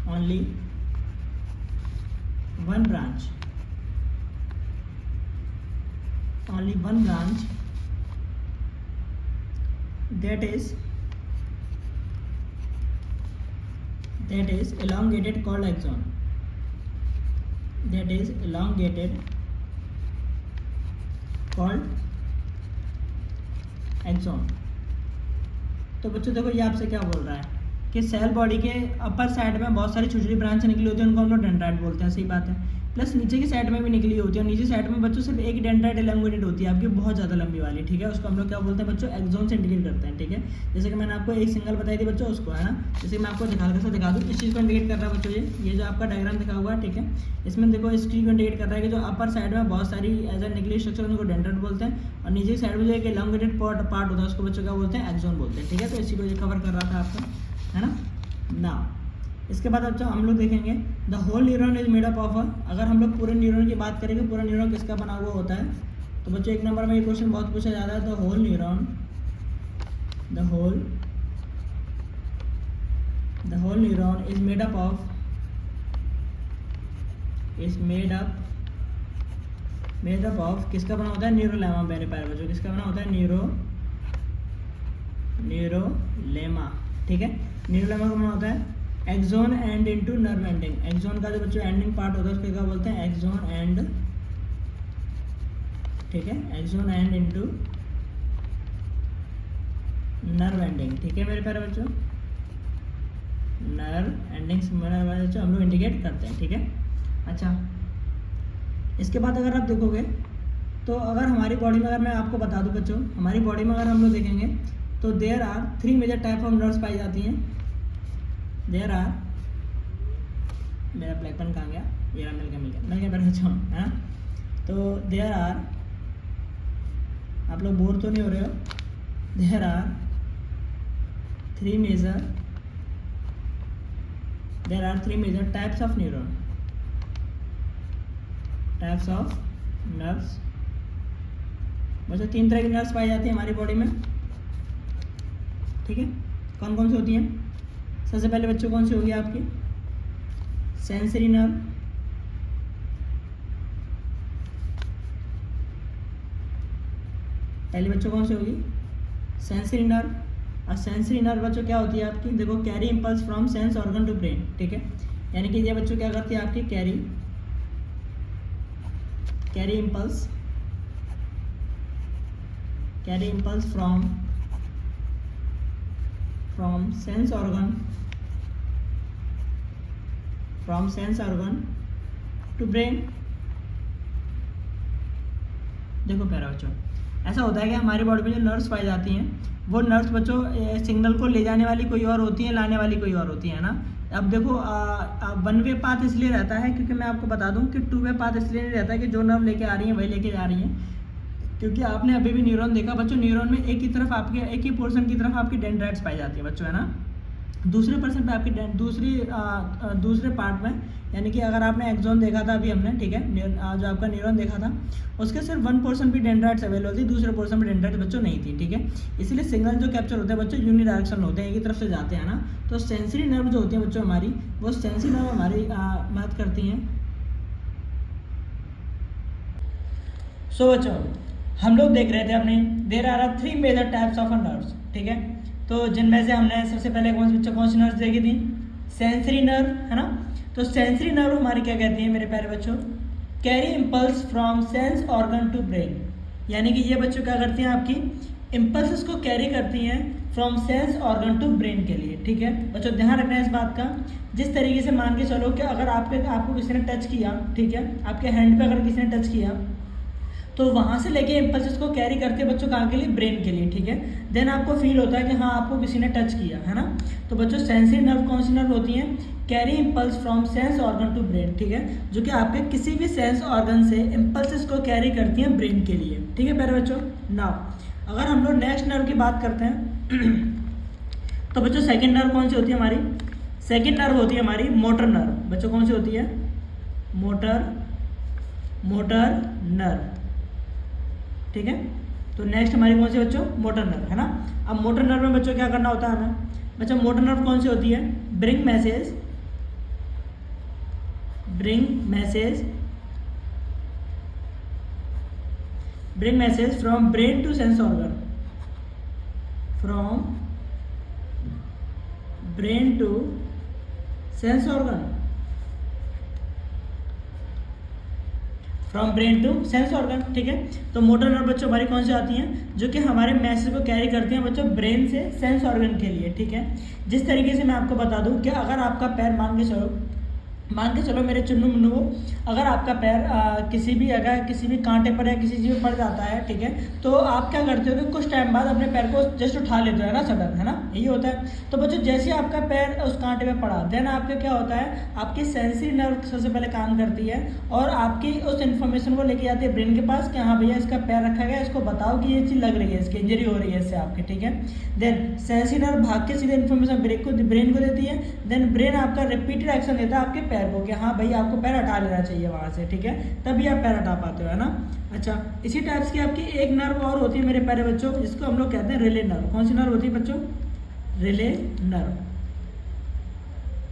only one branch, that is elongated called axon, तो बच्चों देखो ये आपसे क्या बोल रहा है कि सेल बॉडी के अपर साइड में बहुत सारी छोटी छोटी ब्रांच निकली होती है, उनको हम लोग डेंड्राइट बोलते हैं, सही बात है। प्लस नीचे की साइड में भी निकली होती है, और नीचे साइड में बच्चों सिर्फ एक डेंड्राइट एलोंगेटेड होती है आपकी, बहुत ज़्यादा लंबी वाली, ठीक है। उसको हम लोग क्या बोलते हैं बच्चों, एक्सॉन से इंडिकेट करते हैं, ठीक है। जैसे कि मैंने आपको एक सिंगल बताई थी बच्चों, उसको, है ना। जैसे मैं आपको दिखा दूँ, इस चीज़ को इंडिकेट कर रहा है बच्चों, ये जो आपका डायग्राम दिखा हुआ है, ठीक है। इसमें देखो इस चीज़ को इंडिकेट कर रहा है कि जो अपर साइड में बहुत सारी एज ए निकली स्ट्रक्चर उनको डेंड्राइट बोलते हैं, और नीचे की साइड में जो एक एलोंगेटेड पार्ट होता है उसको बच्चों क्या बोलते हैं, एक्सॉन बोलते हैं, ठीक है। तो इसी को ये कवर कर रहा था आपका, है ना। ना इसके बाद अच्छा हम लोग देखेंगे the whole neuron is made up of, अगर हम लोग पूरे न्यूरॉन की बात करेंगे, पूरा न्यूरॉन किसका बना हुआ होता है, तो बच्चों एक नंबर में ये क्वेश्चन बहुत पूछा जाता है, the whole neuron is made up made up of किसका बना होता है, न्यूरोलेमा मेरे प्यारे बच्चों, किसका बना होता है, न्यूरोलेमा, ठीक है। न्यूरोलेमा का बना होता है axon end into nerve ending. Axon का जो बच्चों एंडिंग पार्ट होता है उसको क्या बोलते हैं, एक्सोन एंड, ठीक है, axon end into nerve ending, ठीक है मेरे प्यारे बच्चों। नर्व एंडिंग्स बच्चों हम लोग इंडिकेट करते हैं, ठीक है। अच्छा, इसके बाद अगर आप देखोगे तो अगर हमारी बॉडी में, अगर मैं आपको बता दूं बच्चों, हमारी बॉडी में अगर हम लोग देखेंगे तो there are 3 major type of nerves पाई जाती हैं। देयर आर, मेरा ब्लैक पेन कहाँ गया, ये मिल गया मेरे बच्चों, है ना। तो देयर आर, आप लोग बोर तो नहीं हो रहे हो, there are 3 major types of neuron, types of nerves. बच्चों 3 तरह की नर्व्स पाई जाती है हमारी बॉडी में, ठीक है। कौन कौन सी होती हैं, सबसे पहले बच्चों कौन सी होगी आपकी, सेंसरी नर्व, पहले बच्चों कौन सी होगी, सेंसरी नर्व। और सेंसरी नर्व बच्चों क्या होती है आपकी, देखो, carry impulse from sense organ to brain, ठीक है। यानी कि ये बच्चों क्या करती है आपकी, carry impulse from sense organ to brain. देखो प्यारा बच्चों, ऐसा होता है कि हमारी बॉडी में जो नर्व्स पाई जाती हैं वो नर्व्स बच्चों सिग्नल को ले जाने वाली कोई और होती है, लाने वाली कोई और होती है ना। अब देखो 1 वे पाथ इसलिए रहता है क्योंकि मैं आपको बता दूं कि 2 वे पाथ इसलिए नहीं रहता है कि जो नर्व लेके आ रही है वही लेके जा रही है, क्योंकि आपने अभी भी न्यूरॉन देखा बच्चों, न्यूरॉन में एक ही पोर्शन की तरफ आपकी डेंड्राइट्स पाई जाती है बच्चों, है ना। दूसरे पर्सन पे आपकी दूसरे पार्ट में, यानी कि अगर आपने एक्सोन देखा था अभी हमने, ठीक है, जो आपका न्यूरॉन देखा था उसके सिर्फ 1 पोर्शन भी डेंड्राइट्स अवेलेबल थी, दूसरे पोर्शन में डेंड्राइट्स बच्चों नहीं थी, ठीक है। इसलिए सिग्नल जो कैप्चर होते हैं बच्चों यूनि डायरेक्शन होते हैं, एक ही तरफ से जाते हैं ना। तो सेंसरी नर्व जो होती है बच्चों हमारी, वो सेंसरी नर्व हमारी बात करती हैं। सो बच्चों हम लोग देख रहे थे अपने, there are 3 major types of nerves, ठीक है। तो जिनमें से हमने सबसे पहले कौन सी नर्व्स देखी थी, सेंसरी नर्व, है ना। तो सेंसरी नर्व हमारी क्या कहती है मेरे प्यारे बच्चों, carry impulse from sense organ to brain. यानी कि ये बच्चों क्या करती हैं, आपकी इम्पल्स को कैरी करती हैं from sense organ to brain के लिए, ठीक है। बच्चों ध्यान रखना है इस बात का, जिस तरीके से मान के चलो कि अगर आपको किसी ने टच किया, ठीक है, आपके हैंड पे अगर किसी ने टच किया तो वहाँ से लेके इम्पल्सेस को कैरी करते हैं बच्चों कहाँ के लिए, ब्रेन के लिए, ठीक है। देन आपको फील होता है कि हाँ आपको किसी ने टच किया, है ना। तो बच्चों सेंसरी नर्व कौन सी नर्व होती हैं, carry impulse from sense organ to brain, ठीक है, जो कि आपके किसी भी सेंस ऑर्गन से इम्पल्सेस को कैरी करती हैं ब्रेन के लिए, ठीक है प्यारे बच्चों। नाउ अगर हम लोग नेक्स्ट नर्व की बात करते हैं तो बच्चों सेकेंड नर्व कौन सी होती है हमारी, सेकेंड नर्व होती है हमारी मोटर नर्व। बच्चों कौन सी होती है, मोटर नर्व, ठीक है। तो नेक्स्ट हमारी कौन सी बच्चों, मोटर नर्व, है ना। अब मोटर नर्व में बच्चों क्या करना होता है हमें, बच्चों मोटर नर्व कौन सी होती है, bring message from brain to sense organ, from brain to sense organ, from brain to sense organ, ठीक है। तो मोटर नर्व बच्चों हमारी कौन सी आती हैं, जो कि हमारे मैसेज को कैरी करती हैं बच्चों ब्रेन से सेंस ऑर्गन के लिए, ठीक है। जिस तरीके से मैं आपको बता दूं कि अगर आपका पैर मान के चलो मेरे चुन्नू मुन्नू, अगर आपका पैर किसी भी कांटे पर या किसी चीज़ में पड़ जाता है, ठीक है, तो आप क्या करते हो कि कुछ टाइम बाद अपने पैर को जस्ट उठा लेते हो, है ना, सडन, है ना, यही होता है। तो बच्चों जैसे आपका पैर उस कांटे पे पड़ा, देन आपका क्या होता है, आपकी सेंसरी नर्व सबसे पहले काम करती है और आपकी उस इन्फॉर्मेशन को लेके जाती है ब्रेन के पास कि हाँ भैया इसका पैर रखा गया, इसको बताओ कि ये चीज़ लग रही है, इसकी इंजरी हो रही है इससे आपके, ठीक है। देन सेंसरी नर्व भाग के सीधे इन्फॉर्मेशन ब्रेन को देती है। देन ब्रेन आपका रिपीटेड एक्शन देता है आपके पैर को कि हाँ भाई आपको पैर हटा लेना चाहिए वहाँ से, ठीक है, तभी आप पैर हटा पाते हो, है ना। अच्छा, इसी टाइप्स की आपकी एक नर्व और होती है मेरे प्यारे बच्चों, जिसको हम लोग कहते हैं रिले नर्व। कौन सी नर्व होती है बच्चों, रिले नर्व,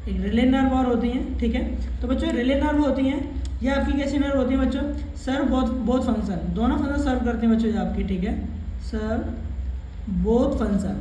एक रिले नर्व और होती हैं, ठीक है। तो बच्चों रिले नर्व होती हैं ये आपकी कैसी नर्व होती है बच्चों, सर्व बोथ फंक्शन, दोनों फंक्शन सर्व करते हैं बच्चों ये आपकी, ठीक है, सर्व बोथ फंक्शन,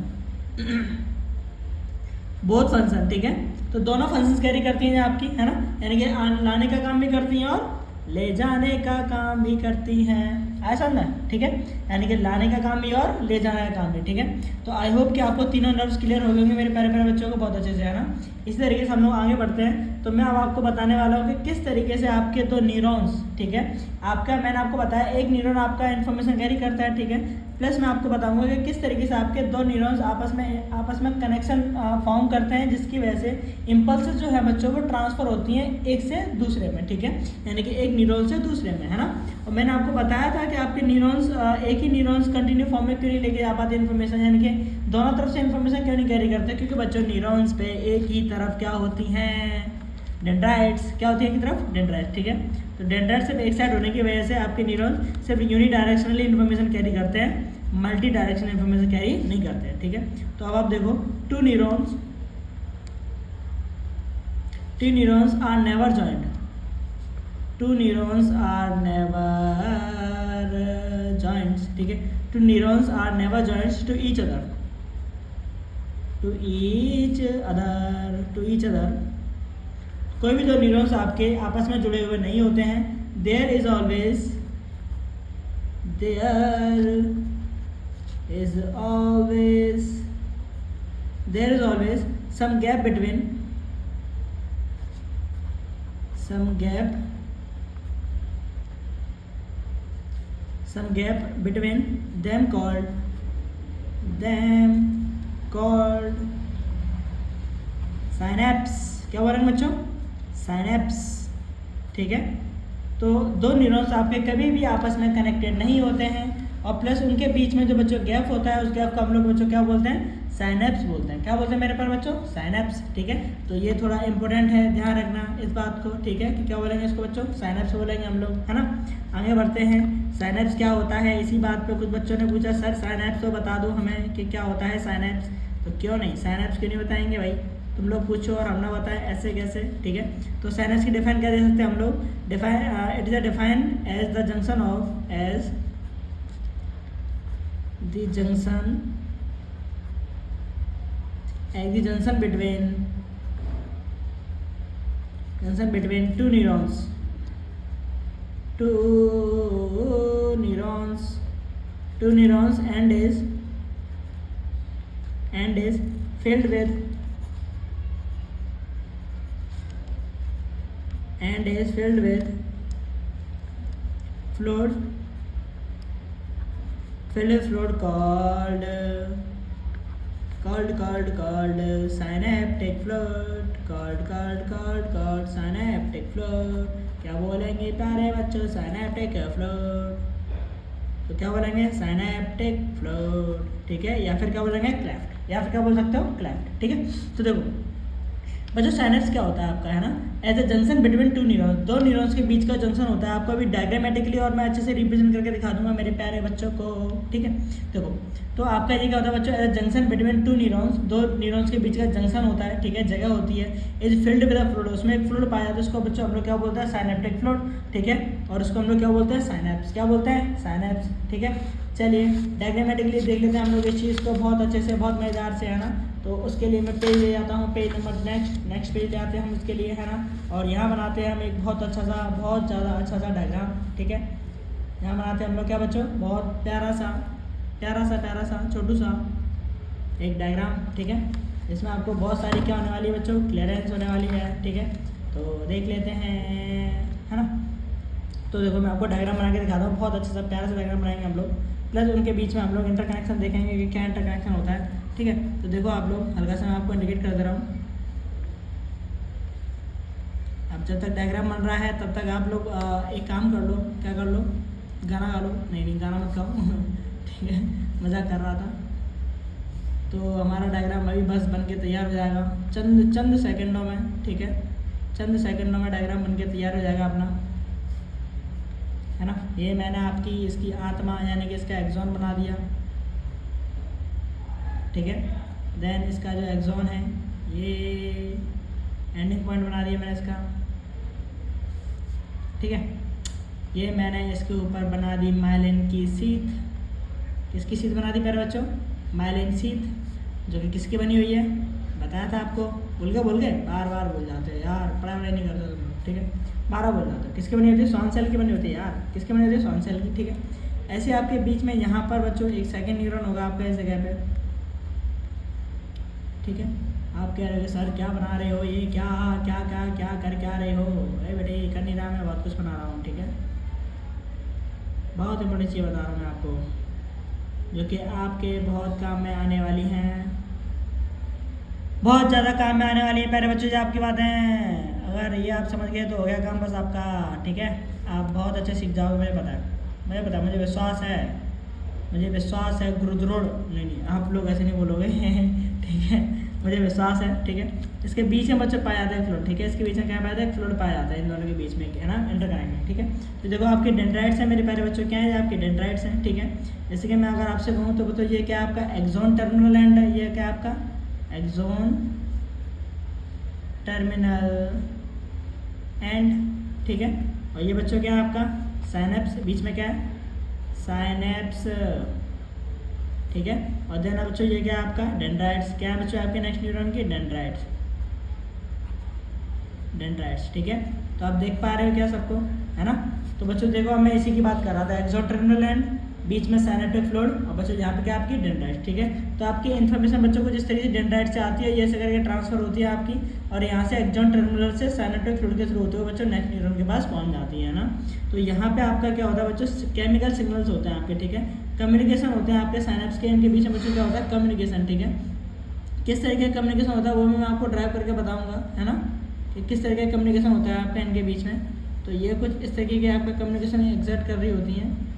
बोथ फंक्शन, ठीक है। तो दोनों फंक्शंस कैरी करती हैं आपकी, है ना, यानी कि लाने का काम भी करती हैं और ले जाने का काम भी करती हैं, ऐसा ना, ठीक है, यानी कि लाने का काम भी और ले जाने का काम भी, ठीक है। तो आई होप कि आपको तीनों नर्व्स क्लियर हो गए होंगे मेरे प्यारे प्यारे बच्चों को, बहुत अच्छे से, है ना। इसी तरीके से हम लोग आगे बढ़ते हैं। तो मैं अब आपको बताने वाला हूँ कि किस तरीके से आपके दो न्यूरॉन्स, ठीक है, आपका मैंने आपको बताया एक न्यूरॉन आपका इन्फॉर्मेशन कैरी करता है, ठीक है, प्लस मैं आपको बताऊंगा कि किस तरीके से आपके दो न्यूरॉन्स आपस में कनेक्शन फॉर्म करते हैं, जिसकी वजह से इम्पल्सेस जो है बच्चों को ट्रांसफर होती हैं एक से दूसरे में, ठीक है, यानी कि एक न्यूरॉन से दूसरे में, है ना। और मैंने आपको बताया था कि आपके न्यूरॉन्स एक ही न्यूरॉन्स कंटिन्यू फॉर्म में क्यों नहीं लेके जा पाते इन्फॉर्मेशन, यानी कि दोनों तरफ से इन्फॉर्मेशन क्यों नहीं कैरी करते, क्योंकि बच्चों न्यूरॉन्स पे एक ही तरफ क्या होती हैं, डेंड्राइट्स, क्या होती है एक तरफ, डेंड्राइट्स, ठीक है। तो डेंड्राइट सिर्फ एक साइड होने की वजह से आपके न्यूरॉन्स सिर्फ यूनिडायरेक्शनली इन्फॉर्मेशन कैरी करते हैं, मल्टी डायरेक्शनल इन्फॉर्मेशन कैरी नहीं करते हैं, ठीक है। तो अब आप देखो two neurons are never joint, two neurons are never joints, ठीक है, two neurons are never joints to each other, to each other, कोई भी दो न्यूरॉन्स आपके आपस में जुड़े हुए नहीं होते हैं, there is always some gap between them called synapse, क्या बोल रहे हैं बच्चों, साइनेप्स, ठीक है। तो दो न्यूरॉन्स आपके कभी भी आपस में कनेक्टेड नहीं होते हैं, और प्लस उनके बीच में जो बच्चों गैप होता है उस गैप को हम लोग बच्चों क्या बोलते हैं, साइनेप्स बोलते हैं, क्या बोलते हैं मेरे पर बच्चों, साइनेप्स, ठीक है। तो ये थोड़ा इंपॉर्टेंट है, ध्यान रखना इस बात को, ठीक है, कि क्या बोलेंगे इसको बच्चों, साइनेप्स बोलेंगे हम लोग, है ना। आगे बढ़ते हैं, साइनेप्स क्या होता है, इसी बात पे कुछ बच्चों ने पूछा सर साइनेप्स तो बता दो हमें कि क्या होता है साइनेप्स, तो क्यों नहीं, साइनेप्स क्यों नहीं बताएंगे भाई, तुम लोग पूछो और हमने बताया ऐसे कैसे, ठीक है। तो साइनेप्स की डिफाइन क्या दे सकते हैं हम लोग, it is define as the junction of, as the junction between two neurons and is filled with fluid called synaptic fluid, called synaptic fluid, क्या बोलेंगे प्यारे बच्चों, synaptic fluid, तो क्या बोलेंगे synaptic fluid, ठीक है, या फिर क्या बोलेंगे क्लेफ्ट, या फिर क्या बोल सकते हो क्लेफ्ट, ठीक है। तो देखो बच्चों साइनेप्स क्या होता है आपका, है ना, as a junction between two neurons, दो न्यूरॉन्स के बीच का जंक्शन होता है, आपको अभी डायग्रामेटिकली और मैं अच्छे से रिप्रेजेंट करके दिखा दूंगा मेरे प्यारे बच्चों को, ठीक है। देखो तो आपका ये क्या होता है बच्चों, as a junction between two neurons, दो न्यूरॉन्स के बीच का जंक्शन होता है, ठीक है, जगह होती है, is filled with a fluid, उसमें एक फ्लूइड पाया जाता है, उसको बच्चों हम लोग क्या बोलते हैं, साइनेप्टिक फ्लूइड, ठीक है, और उसको हम लोग क्या बोलते हैं, साइनेप्स, क्या बोलते हैं, साइनेप्स, ठीक है। चलिए डायग्रामेटिकली देख लेते हैं हम लोग इस चीज़ को बहुत अच्छे से, बहुत मज़ेदार से, है ना। तो उसके लिए मैं पेज ले जाता हूँ, पेज नंबर नेक्स्ट पेज ले आते हैं हम इसके लिए, है ना, और यहाँ बनाते हैं हम एक बहुत ज़्यादा अच्छा सा डायग्राम, ठीक है। यहाँ बनाते हैं हम लोग क्या बच्चों, बहुत प्यारा सा छोटू सा एक डायग्राम, ठीक है। इसमें आपको बहुत सारी क्या होने वाली है बच्चों, क्लियरेंस होने वाली है, ठीक है। तो देख लेते हैं, है ना। तो देखो मैं आपको डायग्राम बना के दिखाता हूँ, बहुत अच्छा सा प्यारा सा डायग्राम बनाएंगे हम लोग, प्लस उनके बीच में हम लोग इंटरकनेक्शन देखेंगे कि क्या इंटरकनेक्शन होता है, ठीक है। तो देखो आप लोग हल्का सा मैं आपको इंडिकेट कर दे रहा हूँ, अब जब तक डायग्राम बन रहा है तब तक आप लोग एक काम कर लो, क्या कर लो, गाना गा लो, नहीं गाना मत गाओ ठीक है, मजाक कर रहा था। तो हमारा डायग्राम अभी बस बन के तैयार हो जाएगा चंद सेकंडों में, ठीक है, चंद सेकंडों में डायग्राम बन के तैयार हो जाएगा अपना, है ना। ये मैंने आपकी इसकी आत्मा यानी कि इसका एक्सॉन बना दिया, ठीक है। देन इसका जो एक्सॉन है ये एंडिंग पॉइंट बना दिया मैंने इसका, ठीक है। ये मैंने इसके ऊपर बना दी माइलिन की सीथ। किसकी सीथ बना दी प्यारे बच्चों? माइलिन सीथ, जो कि किसकी बनी हुई है? बताया था आपको। भूल गए, बार बार भूल जाते हैं यार, पढ़ाई नहीं करते तुम लोग, ठीक है, बारह भूल जाते हो। किसकी बनी होती है? श्वान सेल की बनी होती है यार, किसकी बनी होती है? श्वान सेल की, ठीक है। ऐसे आपके बीच में यहाँ पर बच्चों एक सेकंड न्यूरॉन होगा आपका इस जगह पे, ठीक है। आप कह रहे हो सर क्या बना रहे हो, ये क्या क्या क्या क्या कर क्या रहे हो? अरे बेटे कर नहीं रहा, मैं बहुत कुछ बना रहा हूँ, ठीक है। बहुत इंपॉर्टेंट चीज़ बता रहा हूँ मैं आपको, जो कि आपके बहुत काम में आने वाली हैं, बहुत ज़्यादा काम में आने वाली है प्यारे बच्चों। जो आपकी बातें अगर ये आप समझ गए तो हो गया काम बस आपका, ठीक है। आप बहुत अच्छे सीख जाओगे, मुझे पता है, मुझे पता है, मुझे विश्वास है, मुझे विश्वास है। गुरु जरूर नहीं, आप लोग ऐसे नहीं बोलोगे ठीक है, मुझे विश्वास है, ठीक है। इसके बीच में बच्चों पाया जाता है फ्लूइड, ठीक है। इसके बीच में क्या पाया जाता है? फ्लूइड पाया जाता है इन दोनों के बीच में, है ना, इंटरकनेक्ट, ठीक है। तो देखो आपके डेंड्राइट्स हैं मेरे प्यारे बच्चों, क्या है? आपके डेंड्राइट्स हैं, ठीक है। जैसे कि मैं अगर आपसे कहूँ तो बताओ ये क्या आपका एक्सोन टर्मिनल एंड है, ये क्या आपका एक्सोन टर्मिनल एंड, ठीक है। और ये बच्चों क्या है आपका साइनेप्स, बीच में क्या है? साइनेप्स, ठीक है। और देन बच्चों ये क्या है आपका डेंड्राइट्स, क्या है बच्चों आपके नेक्स्ट न्यूरॉन की? डेंड्राइट्स, डेंड्राइट्स, ठीक है। तो आप देख पा रहे हो क्या सबको, है ना। तो बच्चों देखो मैं इसी की बात कर रहा था, एक्सोन टर्मिनल एंड, बीच में साइनेप्टिक फ्लूइड, और बच्चों यहाँ पे क्या आपकी डेंड्राइट्स, ठीक है। तो आपकी इन्फॉर्मेशन बच्चों को जिस तरीके से डेंड्राइट से आती है ये ऐसे करके ट्रांसफर होती है आपकी, और यहाँ से एक्सोन टर्मिनल से साइनेप्टिक फ्लूइड के थ्रू होते हुए बच्चों नेक्स्ट न्यूरॉन के पास पहुँच जाती है ना। तो यहाँ पे आपका क्या होता है बच्चों? केमिकल सिग्नल्स होते हैं आपके, ठीक है। कम्युनिकेशन होते हैं आपके साइनेप्स के, इनके बीच में बच्चों क्या होता है? कम्युनिकेशन, ठीक है। किस तरीके का कम्युनिकेशन होता है वो भी मैं आपको ड्राइव करके बताऊँगा, है ना, कि किस तरीके का कम्युनिकेशन होता है आपका इनके बीच में। तो ये कुछ इस तरीके के आपका कम्युनिकेशन एग्जर्ट कर रही होती हैं,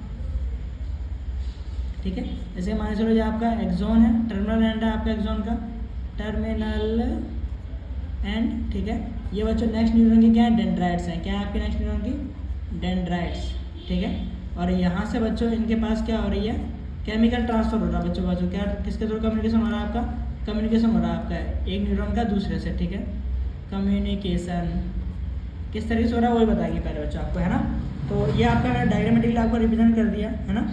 ठीक है। जैसे मान चलो ये आपका एक्सोन है, टर्मिनल एंड है आपका एक्सोन का, टर्मिनल एंड, ठीक है। ये बच्चों नेक्स्ट न्यूरॉन की क्या है? डेंड्राइट्स हैं, क्या है आपके नेक्स्ट न्यूरॉन की? डेंड्राइट्स, ठीक है। और यहाँ से बच्चों इनके पास क्या हो रही है? केमिकल ट्रांसफर हो रहा है बच्चों क्या किसके थ्रू कम्युनिकेशन हो रहा है आपका? कम्युनिकेशन हो रहा है आपका एक न्यूरॉन का दूसरे से, ठीक है। कम्युनिकेशन किस तरीके से हो रहा है वही बताएंगे पहले बच्चों आपको, है ना। तो ये आपका मैंने डायग्रामेटिकली आपको रिप्रेजेंट कर दिया, है ना।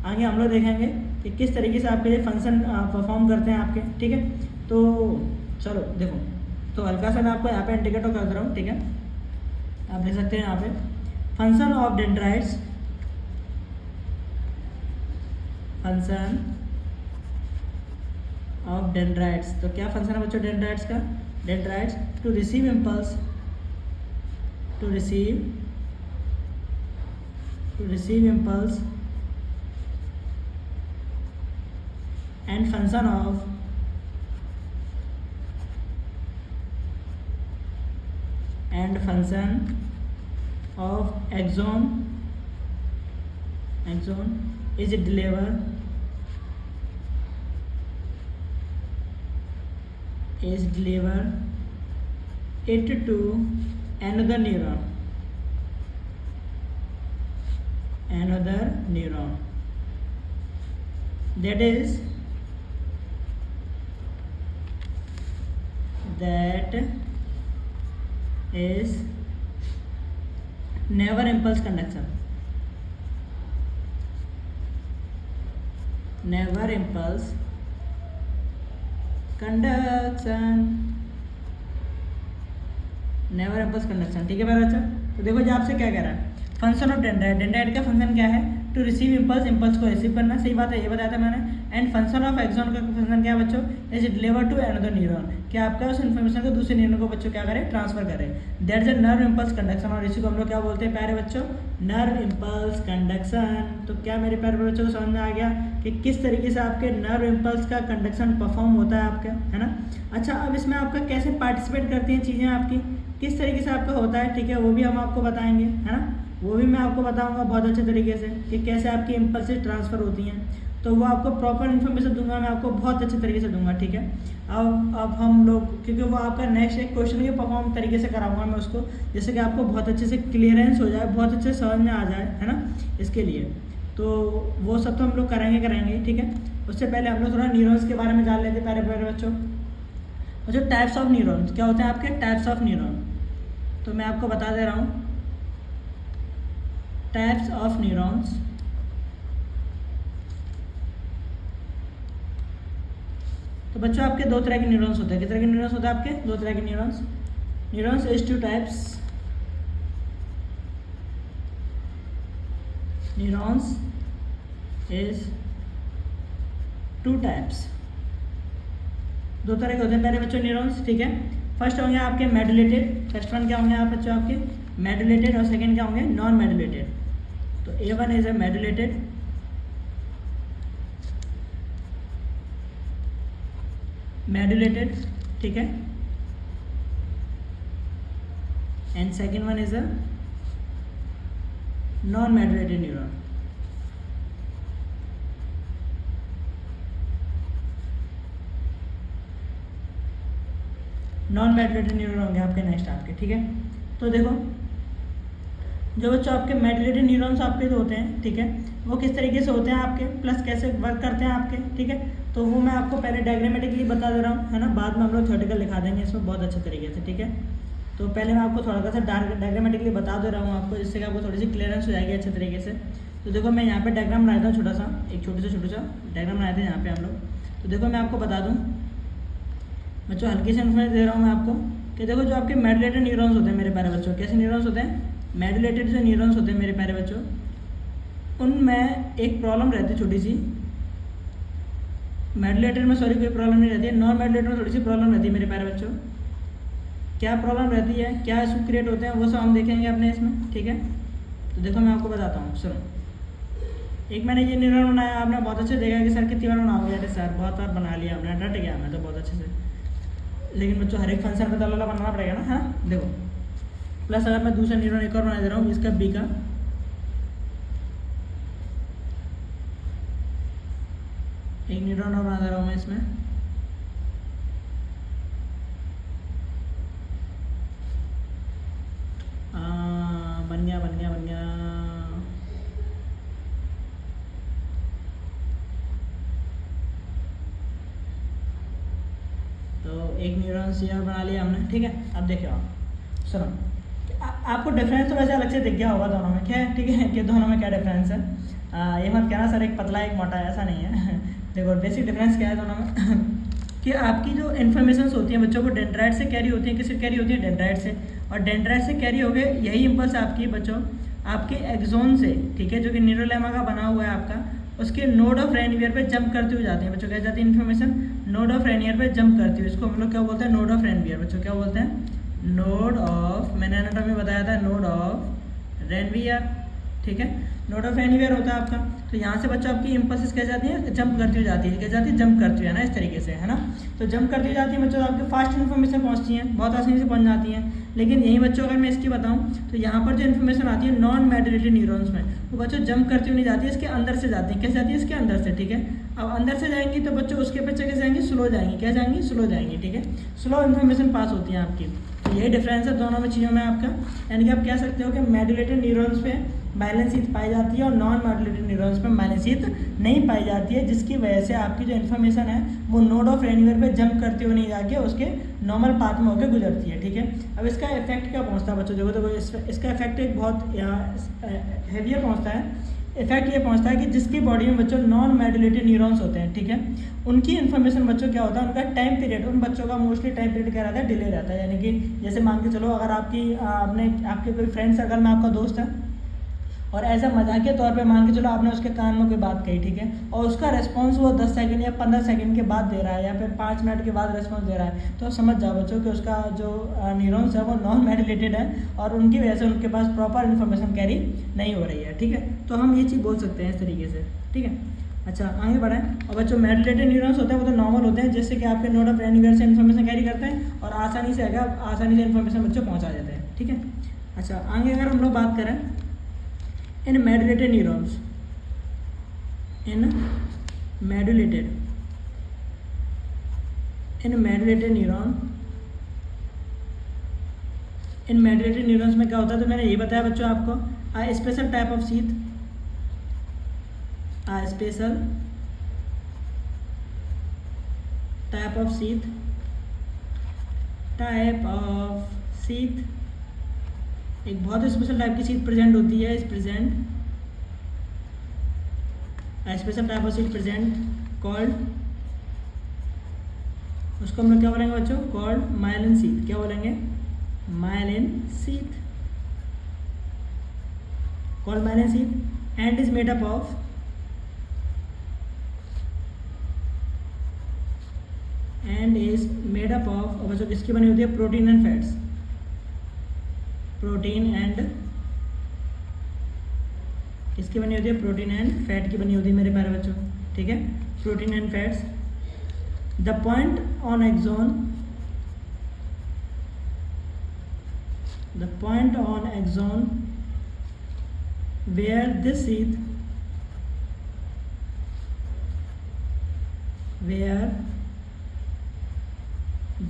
आगे हम लोग देखेंगे कि किस तरीके से आपके ये फंक्शन परफॉर्म करते हैं आपके, ठीक है। तो चलो देखो, तो हल्का सा मैं आपको यहाँ पे इंडिकेटर कर रहा हूँ, ठीक है। आप देख सकते हैं यहाँ पे function of dendrites, function of dendrites. तो क्या फंक्शन है बच्चों डेंड्राइट्स का? Dendrites to receive impulse, to receive impulse and function of axon is deliver it to another neuron that is never impulse conduction, never impulse conduction, ठीक है मेरा बच्चा। तो देखो जो आपसे क्या कह रहा है, फंक्शन ऑफ डेंड्राइट, डेंड्राइट का फंक्शन क्या है? टू रिसीव इम्पल्स, इम्पल्स को रिसीव करना, सही बात है, ये बताया था मैंने। एंड फंक्शन ऑफ एक्सोन का फंक्शन क्या है बच्चों? Is deliver to another neuron, क्या आपका उस इन्फॉर्मेशन को दूसरे न्यूरॉन को बच्चों क्या करें? ट्रांसफर करें। That's a nerve impulse conduction, और इसी को हम लोग क्या बोलते हैं प्यारे बच्चों? Nerve impulse conduction. तो क्या मेरे प्यारे बच्चों को समझ में आ गया कि किस तरीके से आपके नर्व इम्पल्स का कंडक्शन परफॉर्म होता है आपका, है ना। अच्छा, अब इसमें आपका कैसे पार्टिसिपेट करती हैं चीज़ें आपकी, किस तरीके से आपका होता है, ठीक है, वो भी हम आपको बताएंगे, है ना। वो भी मैं आपको बताऊंगा बहुत अच्छे तरीके से कि कैसे आपकी इम्पल्सेस ट्रांसफ़र होती हैं। तो वो आपको प्रॉपर इन्फॉर्मेशन दूंगा मैं आपको, बहुत अच्छे तरीके से दूंगा, ठीक है। अब हम लोग, क्योंकि वो आपका नेक्स्ट एक क्वेश्चन के परफॉर्म तरीके से कराऊंगा मैं उसको, जैसे कि आपको बहुत अच्छे से क्लियरेंस हो जाए, बहुत अच्छे समझ में आ जाए, है ना, इसके लिए। तो वो सब तो हम लोग करेंगे, ठीक है। उससे पहले हम लोग थोड़ा न्यूरॉन्स के बारे में जान लेते प्यारे बच्चों। और जो टाइप्स ऑफ न्यूरॉन्स क्या होते हैं आपके? टाइप्स ऑफ न्यूरॉन, तो मैं आपको बता दे रहा हूँ। टाइप्स ऑफ न्यूरॉन्स, तो बच्चों आपके दो तरह के न्यूरॉन्स होते हैं। किस तरह के न्यूरॉन्स होते हैं आपके? दो तरह के neurons. Neurons is two types, neurons is two types, दो तरह के होते हैं पहले बच्चों न्यूरॉन्स, ठीक है। फर्स्ट होंगे आपके मेडुलेटेड, फर्स्ट वन क्या होंगे आप बच्चों आपके मेडुलेटेड, और सेकंड क्या होंगे नॉन मेडुलेटेड। तो A1 is a medullated, medullated, ठीक है, and second one is a non medullated neuron. Non medullated neuron होंगे आपके नेक्स्ट आपके, ठीक है। तो देखो जो बच्चों आपके मेडुलेटेड न्यूरॉन्स आपके जो होते हैं, ठीक है, वो किस तरीके से होते हैं आपके, प्लस कैसे वर्क करते हैं आपके, ठीक है। तो वो मैं आपको पहले डायग्रामेटिकली बता दे रहा हूँ, है ना, बाद में हम लोग थ्योरेटिकल लिखा देंगे इसमें बहुत अच्छे तरीके से, ठीक है। तो पहले मैं आपको थोड़ा सा डायग्रामेटिकली बता दे रहा हूँ आपको, जिससे कि आपको थोड़ी सी क्लियरेंस हो जाएगी अच्छे तरीके से। तो देखो मैं यहाँ पे डायग्राम बनाया था छोटा सा, एक छोटा सा डायग्राम बनाए थे यहाँ पे हम लोग। तो देखो मैं आपको बता दूँ बच्चों, हल्की से इन्फॉर्मेशन दे रहा हूँ मैं आपको कि देखो जो आपके मेडुलेटेड न्यूरॉन्स होते हैं मेरे प्यारे बच्चों, कैसे न्यूरॉन्स होते हैं, मेडुलेटेड जो न्यूरॉन्स होते हैं मेरे प्यारे बच्चों, उनमें एक प्रॉब्लम रहती है छोटी सी। मेडुलेटेड में सॉरी कोई प्रॉब्लम नहीं रहती है, नॉन मेडुलेटेड में थोड़ी सी प्रॉब्लम रहती है मेरे प्यारे बच्चों। क्या प्रॉब्लम रहती है, क्या इशू क्रिएट होते हैं, वो सब हम देखेंगे अपने इसमें, ठीक है। तो देखो मैं आपको बताता हूँ, सुनो। एक मैंने ये न्यूरॉन बनाया, आपने बहुत अच्छे देखा कि सर कितनी बार बनाओगे, अरे सर बहुत बार बना लिया आपने, डट गया मैं तो बहुत अच्छे से। लेकिन बच्चों हर एक फंक्शन में तो अलग बनाना पड़ेगा ना, हाँ। देखो प्लस अगर मैं दूसरा न्यूरॉन एक और बना दे रहा हूँ, इसका बी का, एक न्यूरॉन और बना दे रहा हूँ मैं इसमें, बन गया। तो एक न्यूरॉन सीआर बना लिया हमने, ठीक है। अब देखिए आप सुनो, आपको डिफरेंस तो वैसे अलग से दिख गया होगा दोनों में, क्या है, ठीक है, कि दोनों में क्या डिफरेंस है। ये मत कहना सर एक पतला एक मोटा है, ऐसा नहीं है। देखो बेसिक डिफरेंस क्या है दोनों में कि आपकी जो इन्फॉर्मेशंस होती हैं बच्चों को डेंड्राइट से कैरी होती हैं, किससे कैरी होती है, डेंड्राइट से। और डेंड्राइट से कैरी हो गए यही इम्पल्स आपकी बच्चों आपके एक्सोन से, ठीक है, जो कि न्यूरोलेमा का बना हुआ है आपका, उसके नोड ऑफ रेनियर पे जंप करते हुए जाते हैं बच्चों, क्या जाती है इन्फॉर्मेशन नोड ऑफ रेनियर पे जंप करती हुई। इसको हम लोग क्या बोलते हैं, नोड ऑफ रेनियर बच्चों, क्या बोलते हैं, नोड ऑफ, मैंने एनाटॉमी बताया था, नोड ऑफ रेनवियर, ठीक है, नोड ऑफ रेनवियर होता है आपका। तो यहाँ से बच्चों आपकी इम्पल्सेस क्या जाती है, जंप करती हुई जाती है, क्या जाती है, जंप करती है ना, इस तरीके से, है ना। तो जंप करती हुई जाती है बच्चों, आपके फास्ट इन्फॉर्मेशन पहुँचती हैं, बहुत आसानी से पहुँच जाती हैं। लेकिन यही बच्चों अगर मैं इसकी बताऊँ तो यहाँ पर जो इन्फॉर्मेशन आती है नॉन मेडुलेटेड न्यूरॉन्स में, वो बच्चों जंप करती हुई नहीं जाती है, इसके अंदर से जाती है, कैसे जाती है, इसके अंदर से, ठीक है। अब अंदर से जाएंगी तो बच्चों उसके पीछे कैसे जाएंगी, स्लो जाएंगी, क्या जाएंगी, स्लो जाएंगी, ठीक है, स्लो इन्फॉर्मेशन पास होती है आपकी। तो यही डिफरेंस है दोनों में चीज़ों में आपका, यानी कि आप कह सकते हो कि मेडुलेटेड न्यूरॉन्स पे बैलेंस हीट पाई जाती है और नॉन मेडुलेटेड न्यूरॉन्स पे बैलेंस हीट नहीं पाई जाती है, जिसकी वजह से आपकी जो इन्फॉर्मेशन है वो नोड ऑफ रेनियर पे जंप करते हुए नहीं जाके उसके नॉर्मल पाथ में होकर गुजरती है, ठीक है। अब इसका इफेक्ट क्या पहुंचता है बच्चों, देखो तो इसका इफेक्ट एक बहुत हैवियर पहुंचता है। इफेक्ट ये पहुंचता है कि जिसकी बॉडी में बच्चों नॉन मेडुलेटेड न्यूरॉन्स होते हैं, ठीक है, उनकी इन्फॉर्मेशन बच्चों क्या होता है, उनका टाइम पीरियड, उन बच्चों का मोस्टली टाइम पीरियड क्या रहता है, डिले रहता है। यानी कि जैसे मान के चलो अगर आपके कोई फ्रेंड सर्कल में आपका दोस्त है और ऐसा मजाकिया तौर पे मान के चलो आपने उसके कान में कोई बात कही, ठीक है, और उसका रिस्पांस वो 10 सेकंड या 15 सेकंड के बाद दे रहा है या फिर 5 मिनट के बाद रिस्पांस दे रहा है, तो समझ जाओ बच्चों कि उसका जो न्यूरॉन्स है वो नॉन मेडुलेटेड है और उनकी वजह से उनके पास प्रॉपर इन्फॉर्मेशन कैरी नहीं हो रही है, ठीक है। तो हम ये चीज़ बोल सकते हैं इस तरीके से, ठीक है। अच्छा आगे बढ़ाएं। और बच्चों मेडुलेटेड न्यूरॉन्स होते हैं वो तो नॉर्मल होते हैं, जैसे कि आपके नोड ऑफ रेनियर से इन्फॉर्मेशन कैरी करते हैं और आसानी से इन्फॉर्मेशन बच्चों पहुँचा देते हैं, ठीक है। अच्छा आगे अगर हम लोग बात करें in medullated neurons, in medullated neurons में क्या होता है, तो मैंने ये बताया बच्चों आपको, a special type of sheath, एक बहुत स्पेशल टाइप की सीट प्रेजेंट होती है, इस present special type of seat present called, उसको हम लोग क्या बोलेंगे बच्चों, कॉल्ड माइलिन सीट। क्या बोलेंगे, myelin seat, called myelin seat and is made up of और बच्चों किसकी बनी होती है, protein and fats, protein and किसकी बनी होती है, प्रोटीन एंड फैट की बनी होती है मेरे प्यारे बच्चों, ठीक है, protein and fats. The point on axon, the point on axon where this sheath, where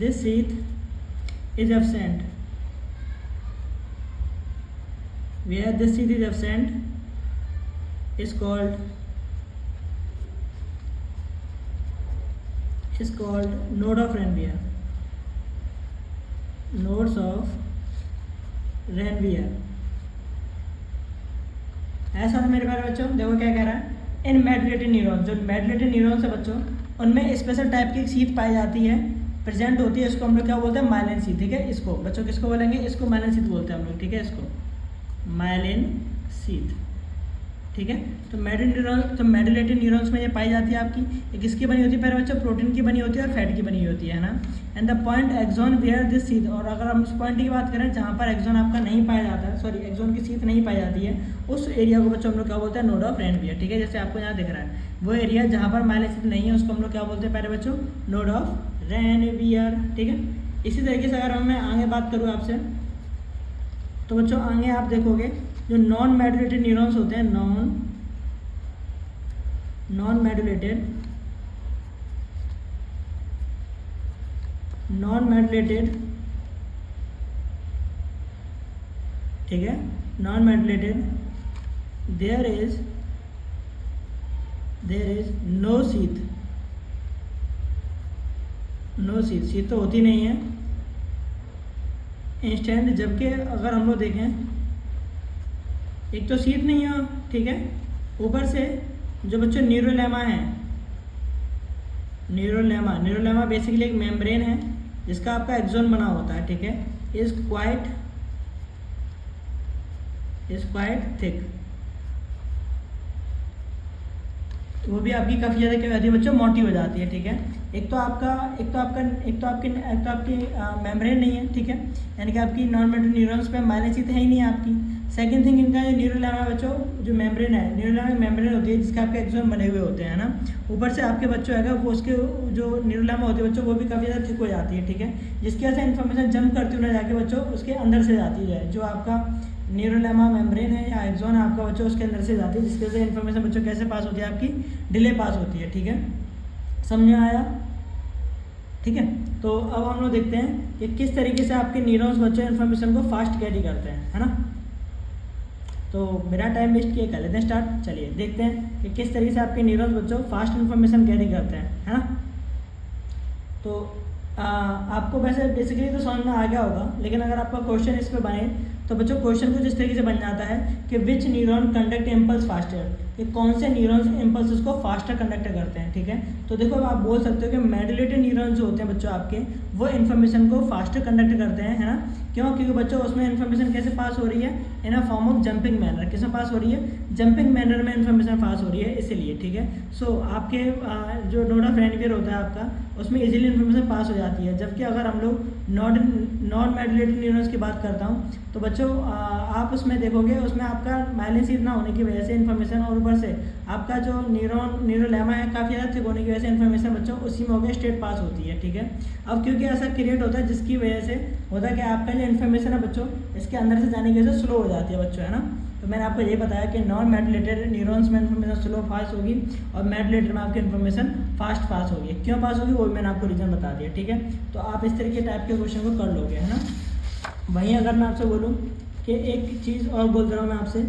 this sheath is absent, where this sheath is absent is called node of Ranvier, nodes of Ranvier। ऐसा है मेरे प्यारे बच्चों, देखो क्या कह रहा है, इन मेडुलेटेड न्यूरॉन्स, जो मेडुलेटेड न्यूरॉन्स है बच्चों, उनमें स्पेशल टाइप की एक सीट पाई जाती है, प्रेजेंट होती है, इसको हम लोग क्या बोलते हैं, माइलिन सीट, ठीक है। इसको बच्चों किसको बोलेंगे, इसको माइलिन सीट बोलते हैं हम लोग, ठीक है, इसको माइलिन सीट, ठीक है। तो मेडुलेटेड न्यूरॉन्स में ये पाई जाती है आपकी, ये किसकी बनी होती है प्यारे बच्चों, प्रोटीन की बनी होती है और फैट की बनी होती है ना। And the point axon where this sheath, और अगर हम उस पॉइंट की बात करें जहाँ पर एक्सोन आपका नहीं पाया जाता है, सॉरी एक्सोन की सीट नहीं पाई जाती है, उस एरिया को बच्चों हम लोग क्या बोलते हैं, नोड ऑफ रैनवियर, ठीक है। जैसे आपको यहाँ दिख रहा है वो एरिया जहाँ पर माइलिन सीट नहीं है, उसको हम लोग क्या बोलते हैं प्यारे बच्चों, नोड ऑफ रैनवियर, ठीक है। इसी तरीके से अगर मैं आगे बात करूँ आपसे, तो बच्चों आगे आप देखोगे जो नॉन मेडुलेटेड न्यूरॉन्स होते हैं, नॉन मेडुलेटेड, ठीक है, non medullated, there is no sheath, sheath तो होती नहीं है इंस्टेंट, जबकि अगर हम लोग देखें, एक तो सीट नहीं है, ठीक है, ऊपर से जो बच्चों न्यूरोलेमा है, न्यूरोलेमा बेसिकली एक मेम्ब्रेन है जिसका आपका एक्सोन बना होता है, ठीक है, इज क्वाइट थिक, वो भी आपकी काफ़ी ज़्यादा क्या होती है बच्चों, मोटी हो जाती है, ठीक है। एक तो आपकी मेम्ब्रेन नहीं है, ठीक है, यानी कि आपकी नॉन मेडुलेटेड न्यूरॉन्स पे माइलिन सीट है ही नहीं है आपकी। सेकंड थिंग, इनका जो न्यूरोलेमा है बच्चों, जो मेम्ब्रेन है, न्यूरोलेमा मेम्ब्रेन होती है जिसके आपके एक्सोन बने हुए होते हैं ना, ऊपर से आपके बच्चों है वो उसके जो न्यूरोलेमा होती है बच्चों, वो भी काफ़ी ज़्यादा थिक हो जाती है, ठीक है, जिसकी वजह से इन्फॉर्मेशन जंप करती हुई ना जाके बच्चों उसके अंदर से जाती है, जो आपका न्यूरोलेमा मेम्ब्रेन है या एक्सोन है आपका बच्चों, उसके अंदर से जाती है, जिसकी वजह से इन्फॉर्मेशन बच्चों कैसे पास होती है, आपकी डिले पास होती है, ठीक है, समझ में आया, ठीक है। तो अब हम लोग देखते हैं कि किस तरीके से आपके न्यूरॉन्स बच्चों इन्फॉर्मेशन को फास्ट कैरी करते हैं, है ना। तो मेरा टाइम वेस्ट किए, कर लेते हैं स्टार्ट। चलिए देखते हैं कि किस तरीके से आपके न्यूरॉन्स बच्चों फास्ट इन्फॉर्मेशन कैरी करते हैं, है ना। तो आपको वैसे बेसिकली तो समझ में आ गया होगा, लेकिन अगर आपका क्वेश्चन इस पर बने तो बच्चों क्वेश्चन कुछ इस तरीके से बन जाता है कि विच न्यूरॉन कंडक्ट इम्पल्स फास्टर, कि कौन से न्यूरॉन्स इम्पल्स को फास्टर कंडक्ट करते हैं, ठीक है। तो देखो आप बोल सकते हो कि मेडुलेटेड न्यूरॉन्स जो होते हैं बच्चों आपके, वो इन्फॉर्मेशन को फास्टर कंडक्ट करते हैं, है ना। क्यों, क्योंकि बच्चों उसमें इन्फॉर्मेशन कैसे पास हो रही है, in a form of jumping manner, किस में पास हो रही है, जंपिंग मैनर में इन्फॉर्मेशन पास हो रही है, इसीलिए, ठीक है। सो आपके जो नोड ऑफ रैनवियर होता है आपका, उसमें इजीली इन्फॉर्मेशन पास हो जाती है। जबकि अगर हम लोग नॉन मेडुलेटेड न्यूरॉन्स की बात करता हूँ, तो बच्चों आप उसमें देखोगे, उसमें आपका माइलिन सीट ना होने की वजह से इन्फॉर्मेशन, और ऊपर से आपका जो न्यूरोलेमा है काफ़ी ज़्यादा थिक होने की वजह से इन्फॉर्मेशन बच्चों उसी में होकर स्ट्रेट पास होती है, ठीक है। अब क्योंकि ऐसा क्रिएट होता है जिसकी वजह से होता है कि आपका जो इन्फॉर्मेशन है बच्चों इसके अंदर से जाने की वजह से स्लो हो जाती है बच्चों, है ना। तो मैंने आपको ये बताया कि नॉन मेडुलेटेड न्यूरॉन्स में इन्फॉर्मेशन स्लो फास्ट होगी और मेडुलेटेड में आपकी इन्फॉर्मेशन फास्ट पास होगी। क्यों पास होगी वो भी मैंने आपको रीजन बता दिया, ठीक है। तो आप इस तरीके टाइप के क्वेश्चन को कर लोगे, है ना। वहीं अगर मैं आपसे बोलूँ कि एक चीज़ और बोल रहा हूँ मैं आपसे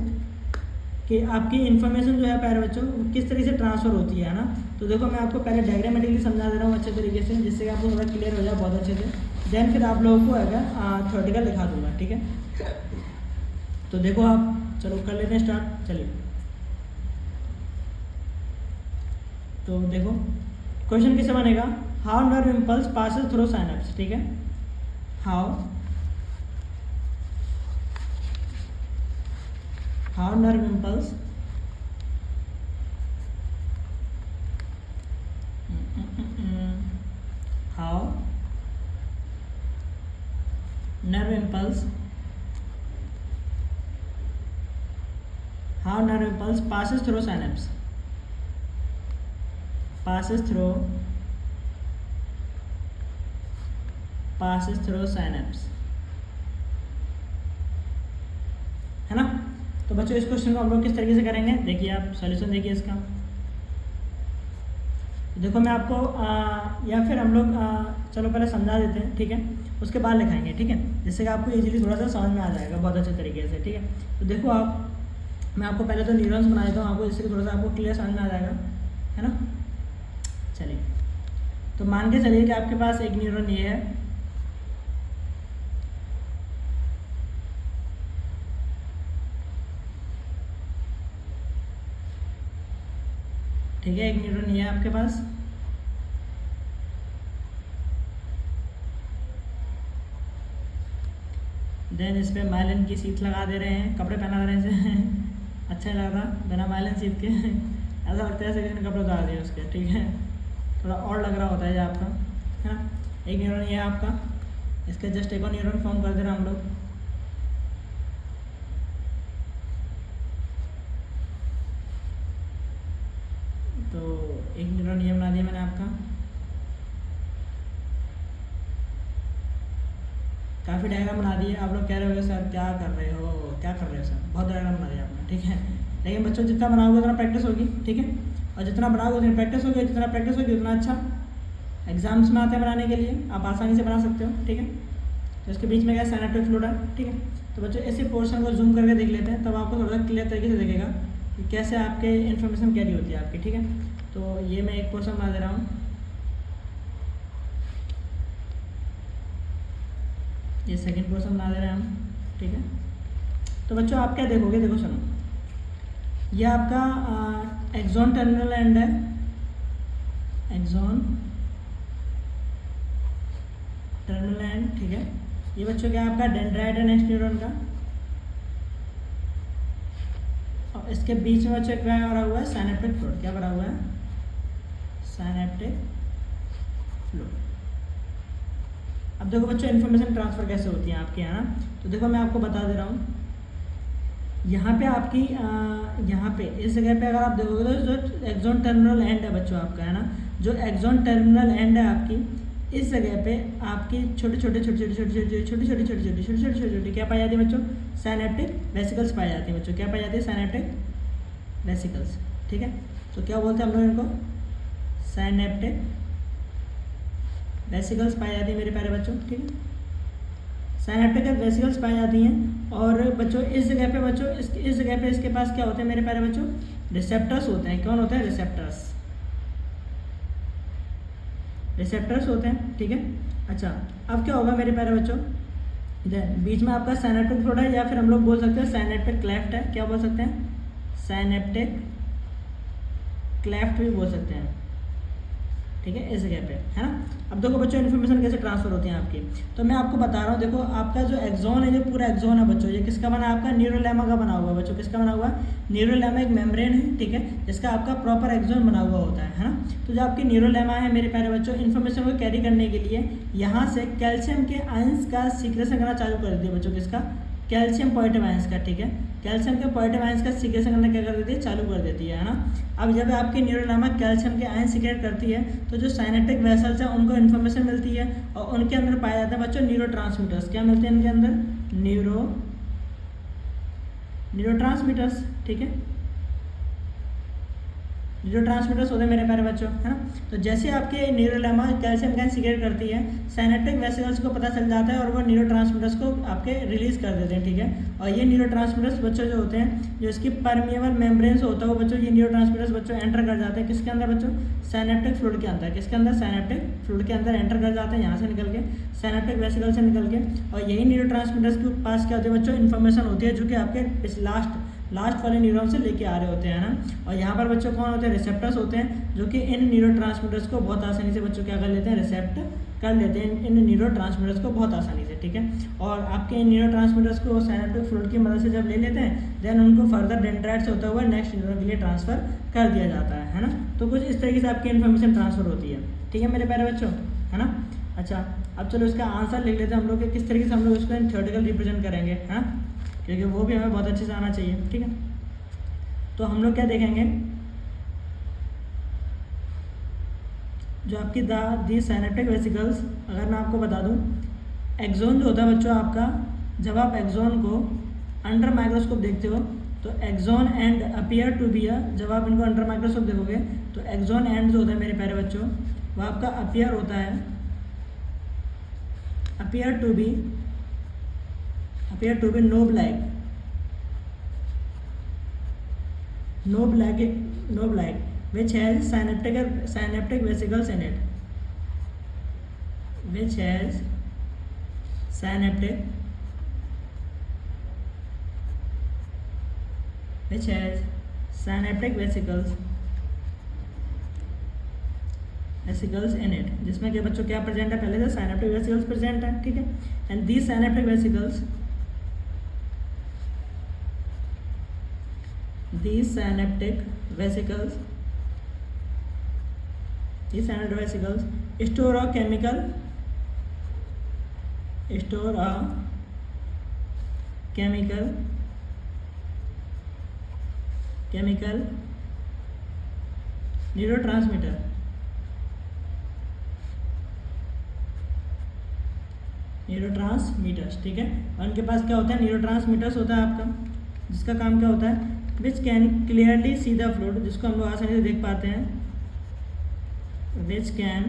कि आपकी इन्फॉर्मेशन जो है प्यारे बच्चों किस तरीके से ट्रांसफ़र होती है ना। तो देखो मैं आपको पहले डायग्रामेटिकली समझा दे रहा हूँ अच्छे तरीके से, जिससे कि आपको थोड़ा क्लियर हो जाए बहुत अच्छे से। देन फिर आप लोगों को अगर थ्योरेटिकल दिखा दूँगा, ठीक है। तो देखो आप, चलो कर लेते हैं स्टार्ट। चलिए, तो देखो क्वेश्चन कैसे बनेगा, how nerve impulse passes through synapse. ठीक है, how nerve impulse how nerve impulse passes through synapse, passes through synapse, है ना। तो बच्चों इस क्वेश्चन को हम लोग किस तरीके से करेंगे, देखिए आप सॉल्यूशन देखिए इसका। देखो मैं आपको या फिर हम लोग चलो पहले समझा देते हैं, ठीक है, उसके बाद लिखाएंगे, ठीक है, जिससे कि आपको इजीली थोड़ा सा समझ में आ जाएगा बहुत अच्छे तरीके से। ठीक है, तो देखो आप, मैं आपको पहले तो न्यूरॉन्स बना देता हूँ आपको, जिससे कि थोड़ा सा आपको क्लियर समझ में आ जाएगा, है ना। चलिए, तो मान के चलिए कि आपके पास एक न्यूरॉन ये है, ठीक है, एक न्यूरॉन ये है आपके पास, देन इस पर माइलिन की सीट लगा दे रहे हैं, कपड़े पहना रहे हैं अच्छा नहीं लग रहा बिना माइलिन सीट के ऐसा लगता है जैसे कपड़े उतार दिए उसके, ठीक है, थोड़ा और लग रहा होता है ये आपका, है ना। एक न्यूरॉन ये है आपका, इसके जस्ट एक और न्यूरॉन फॉर्म कर दे रहे हैं हम लोग, तो एक न्यूरॉन ये बना दिया मैंने आपका। काफ़ी डायग्राम बना दिए, आप लोग कह रहे हो सर क्या कर रहे हो, क्या कर रहे हो सर, बहुत डायग्राम बना दिया आपने, ठीक है, लेकिन बच्चों जितना बनाओगे उतना प्रैक्टिस होगी, ठीक है, और जितना बनाओगे उतनी प्रैक्टिस होगी, जितना प्रैक्टिस होगी उतना अच्छा एग्जाम्स में आते हैं बनाने के लिए, आप आसानी से बना सकते हो, ठीक है। तो इसके बीच में क्या सिनेप्टिक फ्लूइड है, ठीक है। तो बच्चों इसी पोर्शन को जूम करके देख लेते हैं, तब आपको थोड़ा सा क्लियर तरीके से दिखेगा कि कैसे आपके इन्फॉर्मेशन कैरी होती है आपकी, ठीक है। तो ये मैं एक पोर्शन बना दे रहा हूँ, ये सेकंड पोर्शन बना दे रहे हैं हम, ठीक है। तो बच्चों आप क्या देखोगे, देखो सुनो, ये आपका एक्सॉन टर्मिनल एंड है, एक्सॉन टर्मिनल एंड, ठीक है। ये बच्चों क्या आपका डेंड्राइट है नेक्स्ट न्यूरॉन का, और इसके बीच में बच्चों क्या भरा हुआ है, साइनेप्टिक फ्लूइड, क्या भरा हुआ है, साइनेप्टिक फ्लूइड। अब देखो बच्चों इन्फॉर्मेशन ट्रांसफ़र कैसे होती है आपके यहाँ ना, तो देखो मैं आपको बता दे रहा हूँ, यहाँ पे आपकी यहाँ पे इस जगह पे अगर आप देखोगे तो जो एक्सॉन टर्मिनल एंड है बच्चों आपका, है ना, जो एक्सॉन टर्मिनल एंड है आपकी, इस जगह पे आपकी छोटे छोटे क्या पाई जाती है बच्चों, साइनेप्टिक वेसिकल्स पाई जाती है बच्चों, क्या पाई जाती है, साइनेप्टिक वेसिकल्स, ठीक है। तो क्या बोलते हैं हम लोग इनको, साइनेप्टिक वेसिकल्स पाई जाती है मेरे प्यारे बच्चों, ठीक है, साइनेप्टिक वेसिकल्स पाई जाती हैं। और बच्चों इस जगह पे बच्चों इस जगह पे इसके पास क्या होते हैं मेरे प्यारे बच्चों, रिसेप्टर्स होते हैं। कौन होते हैं, रिसेप्टर्स होते हैं, ठीक है। अच्छा, अब क्या होगा मेरे प्यारे बच्चों, देन बीच में आपका साइनेप्टिक फ्लूइड है, या फिर हम लोग बोल सकते हैं साइनेप्टिक क्लेफ्ट है, क्या बोल सकते हैं, साइनेप्टिक क्लेफ्ट भी बोल सकते हैं, ठीक है, इस जगह पे, है ना। अब देखो बच्चों इन्फॉर्मेशन कैसे ट्रांसफर होती है आपकी, तो मैं आपको बता रहा हूँ, देखो आपका जो एक्सॉन है, जो पूरा एक्सॉन है बच्चों, ये किसका बना है, आपका न्यूरोलेमा का बना हुआ है बच्चों, किसका बना हुआ है, न्यूरोलेमा एक मेम्ब्रेन है, ठीक है, जिसका आपका प्रॉपर एक्सॉन बना हुआ होता है ना। तो जो आपकी न्यूरोलेमा है मेरे प्यारे बच्चों, इन्फॉर्मेशन को कैरी करने के लिए यहाँ से कैल्शियम के आयंस का सीक्रेशन करना चालू कर देती है बच्चों, किसका, कैल्शियम पॉजिटिव आयंस का, ठीक है, कैल्शियम के पॉजिटिव आयंस का सीक्रेशन करना क्या कर देती है, चालू कर देती है ना। अब जब आपकी न्यूरोलेमा कैल्शियम के आयन सीक्रेट करती है, तो जो साइनेप्टिक वेसल्स हैं उनको इन्फॉर्मेशन मिलती है, और उनके अंदर पाए जाते हैं बच्चों न्यूरोट्रांसमीटर्स, क्या मिलते हैं इनके अंदर, न्यूरोट्रांसमीटर्स, ठीक है। न्यूरोट्रांसमीटर्स होते हैं मेरे प्यारे बच्चों, है ना। तो जैसे आपके न्यूरोलेमा कैल्शियम कैन सीक्रेट करती है, साइनेप्टिक वेसिकल्स को पता चल जाता है और वो न्यूरोट्रांसमीटर्स को आपके रिलीज कर देते हैं, ठीक है। और ये न्यूरोट्रांसमीटर्स बच्चों जो होते हैं, जो इसकी परमिएबल मेम्ब्रेन्स होता है वो बच्चों, ये न्यूरोट्रांसमीटर्स बच्चों एंटर कर जाते हैं किसके अंदर बच्चों, साइनेप्टिक फ्लूइड के अंदर। किसके अंदर, साइनेप्टिक फ्लूइड के अंदर एंटर कर जाते हैं, यहाँ से निकल के साइनेप्टिक वेसिकल से निकल के। और यही न्यूरोट्रांसमीटर्स के पास क्या होती है बच्चों, इन्फॉर्मेशन होती है जो कि आपके लास्ट वाले न्यूरॉन से लेके आ रहे होते हैं ना। और यहाँ पर बच्चों कौन होते हैं, रिसेप्टर्स होते हैं, जो कि इन न्यूरोट्रांसमीटर्स को बहुत आसानी से बच्चों क्या कर लेते हैं, रिसेप्ट कर लेते हैं इन न्यूरोट्रांसमीटर्स को बहुत आसानी से, ठीक है। और आपके इन न्यूरोट्रांसमीटर्स को साइनेप्टिक फ्लूइड की मदद से जब ले लेते हैं, देन उनको फर्दर डेंड्राइट से होता हुआ नेक्स्ट न्यूरॉन के लिए ट्रांसफर कर दिया जाता है ना। तो कुछ इस तरीके से आपकी इन्फॉर्मेशन ट्रांसफर होती है, ठीक है मेरे प्यारे बच्चों, है ना। अच्छा, अब चलो इसका आंसर लिख लेते हैं हम लोग कि किस तरीके से हम लोग इसको थ्योरेटिकल रिप्रेजेंट करेंगे, है ना, क्योंकि वो भी हमें बहुत अच्छे से आना चाहिए, ठीक है। तो हम लोग क्या देखेंगे, जो आपकी दी साइनेप्टिक वेसिकल्स, अगर मैं आपको बता दूं, एक्सोन जो होता है बच्चों आपका, जब आप एक्सोन को अंडर माइक्रोस्कोप देखते हो तो axon end appear to be जब आप इनको अंडर माइक्रोस्कोप देखोगे तो एक्सोन एंड जो होता है मेरे प्यारे बच्चों, वो आपका अपीयर होता है, appear to be no black which has synaptic vesicles in it, which has synaptic vesicles in it, जिसमें क्या बच्चों क्या प्रेजेंट है, पहले से साइनेप्टिक वेसिकल्स प्रेजेंट है, ठीक है। And these synaptic vesicles store a chemical neurotransmitters, ठीक है। और उनके पास क्या होता है, न्यूरोट्रांसमीटर्स होता है आपका, जिसका काम क्या होता है, which can clearly see the fluid, जिसको हम लोग आसानी से देख पाते हैं, which can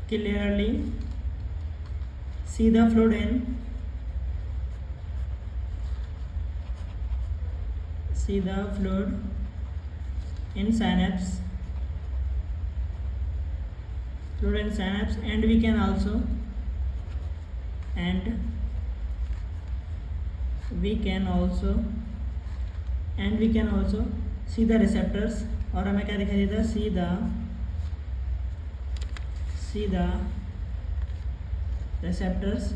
clearly see the fluid in synapse, and we can also see the receptors, और हमें क्या दिखाई देता है, see the receptors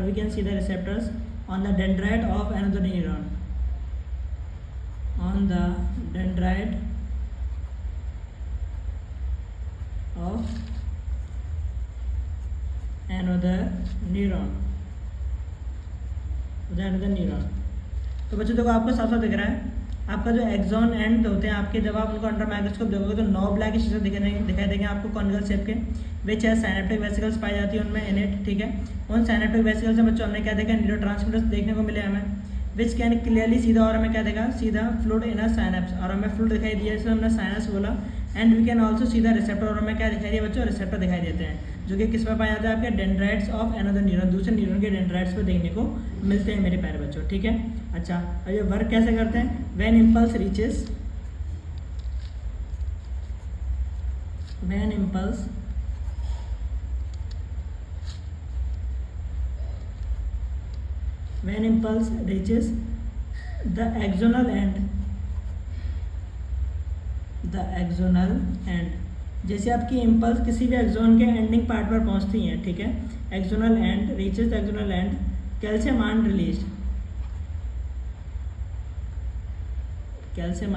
we can see the receptors on the dendrite of another neuron, on the dendrite of another neuron। तो बच्चों देखो आपको साफ साफ दिख रहा है, आपका जो एक्सॉन एंड होते हैं आपके, जब आप उनको अंडर माइक्रोस्कोप देखोगे तो 9 ब्लैक दिखाई देंगे आपको कॉनिकल शेप के, विच है साइनेप्टिक वेसिकल्स पाई जाती है उनमें इनेट, ठीक है। उन साइनेप्टिक वेसिकल्स में बच्चों हमने क्या देखा, न्यूरोट्रांसमीटर्स देखने को मिले हमें, विच कैन क्लियरली सीधा, और हमें क्या देखा, सीधा फ्लूइड इन अ साइनेप्स, और हमें फ्लूइड दिखाई दिया, इसलिए हमने साइनस बोला। एंड वी कैन ऑल्सो सीधा रिसेप्टर, और हमें क्या दिखाई दिया बच्चों, रिसेप्टर दिखाई देते हैं, जो कि किस में पाया जाता है, आपके डेंड्राइट्स ऑफ अनदर न्यूरॉन, दूसरे न्यूरॉन के डेंड्राइट्स पे देखने को मिलते हैं मेरे प्यारे बच्चों, ठीक है। अच्छा, और ये वर्क कैसे करते हैं, when impulse reaches the axonal end, जैसे आपकी इम्पल्स किसी भी एक्सोन के एंडिंग पार्ट पर पहुंचती हैं, ठीक है, axonal and reaches the axonal and, calcium ion release, calcium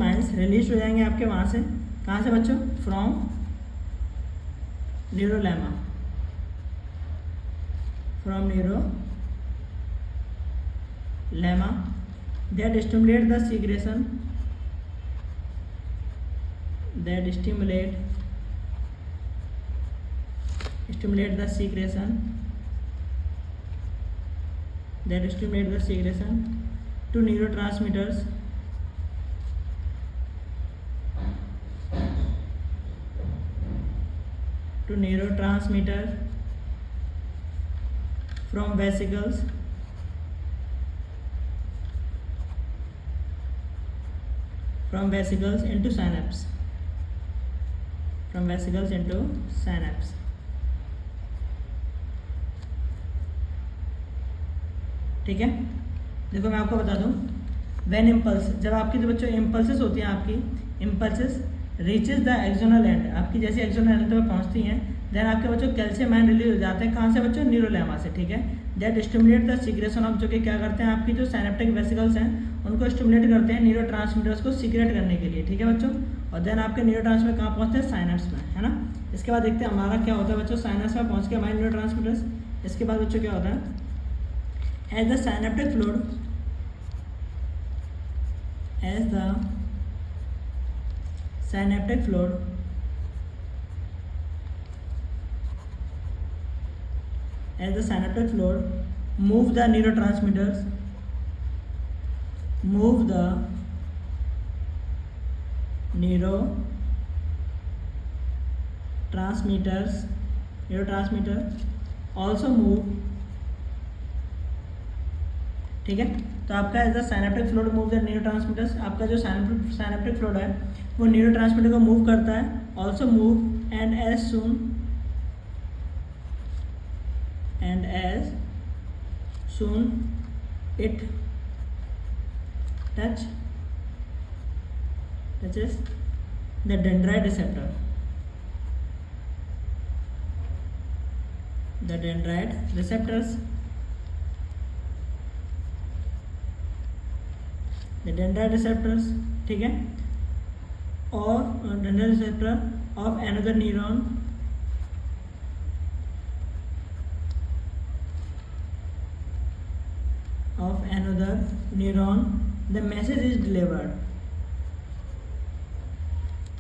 ions release हो जाएंगे आपके वहाँ से, कहाँ से बच्चों, from न्यूरोलेमा, that stimulate the that stimulate the secretion to neurotransmitters from vesicles into synapse, ठीक है। देखो मैं आपको बता दूं, व्हेन इम्पल्स, जब आपकी जो बच्चों इम्पल्सेस होती हैं, आपकी impulses reaches the axonal and, आपकी जैसे एक्सोनल एंड पर पहुंचती हैं, देन आपके बच्चों कैल्शियम आयन रिलीज हो जाते हैं, कहाँ से बच्चों, न्यूरोलेमा से, ठीक है। That stimulate the secretion of, जो कि क्या करते हैं, आपकी जो साइनेप्टिक वेसिकल्स हैं उनको स्टिमुलेट करते हैं न्यूरोट्रांसमीटर्स को सीक्रेट करने के लिए, ठीक है बच्चों। और देन आपके न्यूरोट्रांसमीटर कहाँ पहुँचते हैं, साइनेप्स में, है ना। इसके बाद देखते हैं हमारा क्या होता है बच्चों, साइनेप्स में पहुँच के हमारे न्यूरोट्रांसमीटर्स। इसके बाद बच्चों क्या होता है, as the synaptic fluid move the neurotransmitters also move, ठीक है। तो आपका as the synaptic fluid move the neurotransmitters, आपका जो साइनेप्टिक फ्लूइड है वो न्यूरोट्रांसमीटर को मूव करता है, also move and as soon it touches the dendrite receptor, the dendrite receptors ठीक है, और dendrite receptor of another neuron the message is delivered,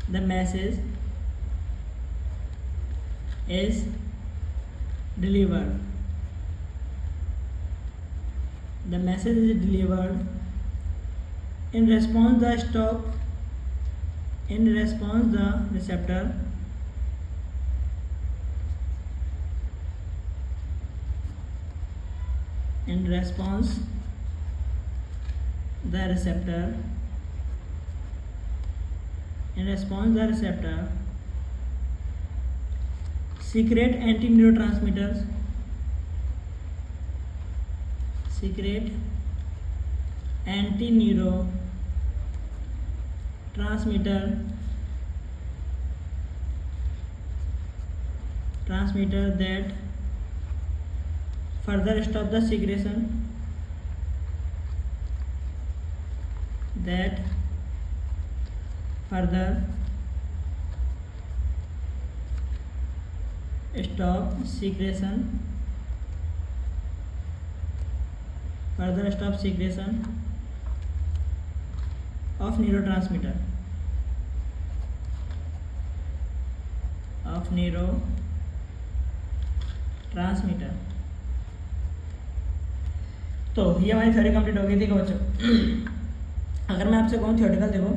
the message is delivered in response the receptor secrete antineurotransmitters that further stop the segregation of neurotransmitter तो ये हमारी theory complete हो गई थी बच्चों। अगर मैं आपसे कहूँ थियोरेटिकल, देखो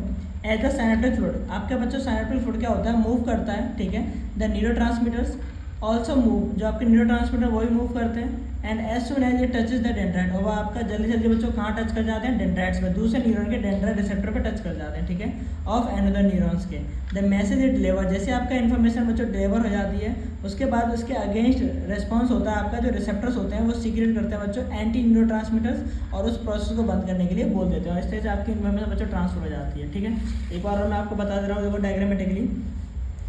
एज द साइनेप्टिक फ्लूइड, आपके बच्चों साइनेप्टिक फ्लूइड क्या होता है, मूव करता है, ठीक है। द न्यूरोट्रांसमीटर्स ऑल्सो मूव, जो आपके न्यूरोट्रांसमीटर वही मूव करते हैं, and as soon as it touches the dendrite, और वो आपका जल्दी जल्दी बच्चों कहाँ टच कर जाते हैं, डेंड्राइट्स पे, दूसरे न्यूरॉन के डेंड्राइट रिसेप्टर पे टच कर जाते हैं, ठीक है, ऑफ एनदर न्यूरॉन्स के। द मैसेज इट डिलीवर, जैसे आपका इन्फॉर्मेशन बच्चों डिलीवर हो जाती है, उसके बाद उसके अगेंस्ट रिस्पॉन्स होता है, आपका जो रिसेप्टर्स होते हैं वो सीक्रेट करते हैं बच्चों एंटी न्यूरोट्रांसमीटर्स, और उस प्रोसेस को बंद करने के लिए बोल देते हैं, और इस तरह से आपकी इन्फॉर्मेशन बच्चों ट्रांसफर हो जाती है, ठीक है। एक बार और मैं आपको बता दे रहा हूँ, देखो डायग्रामेटिकली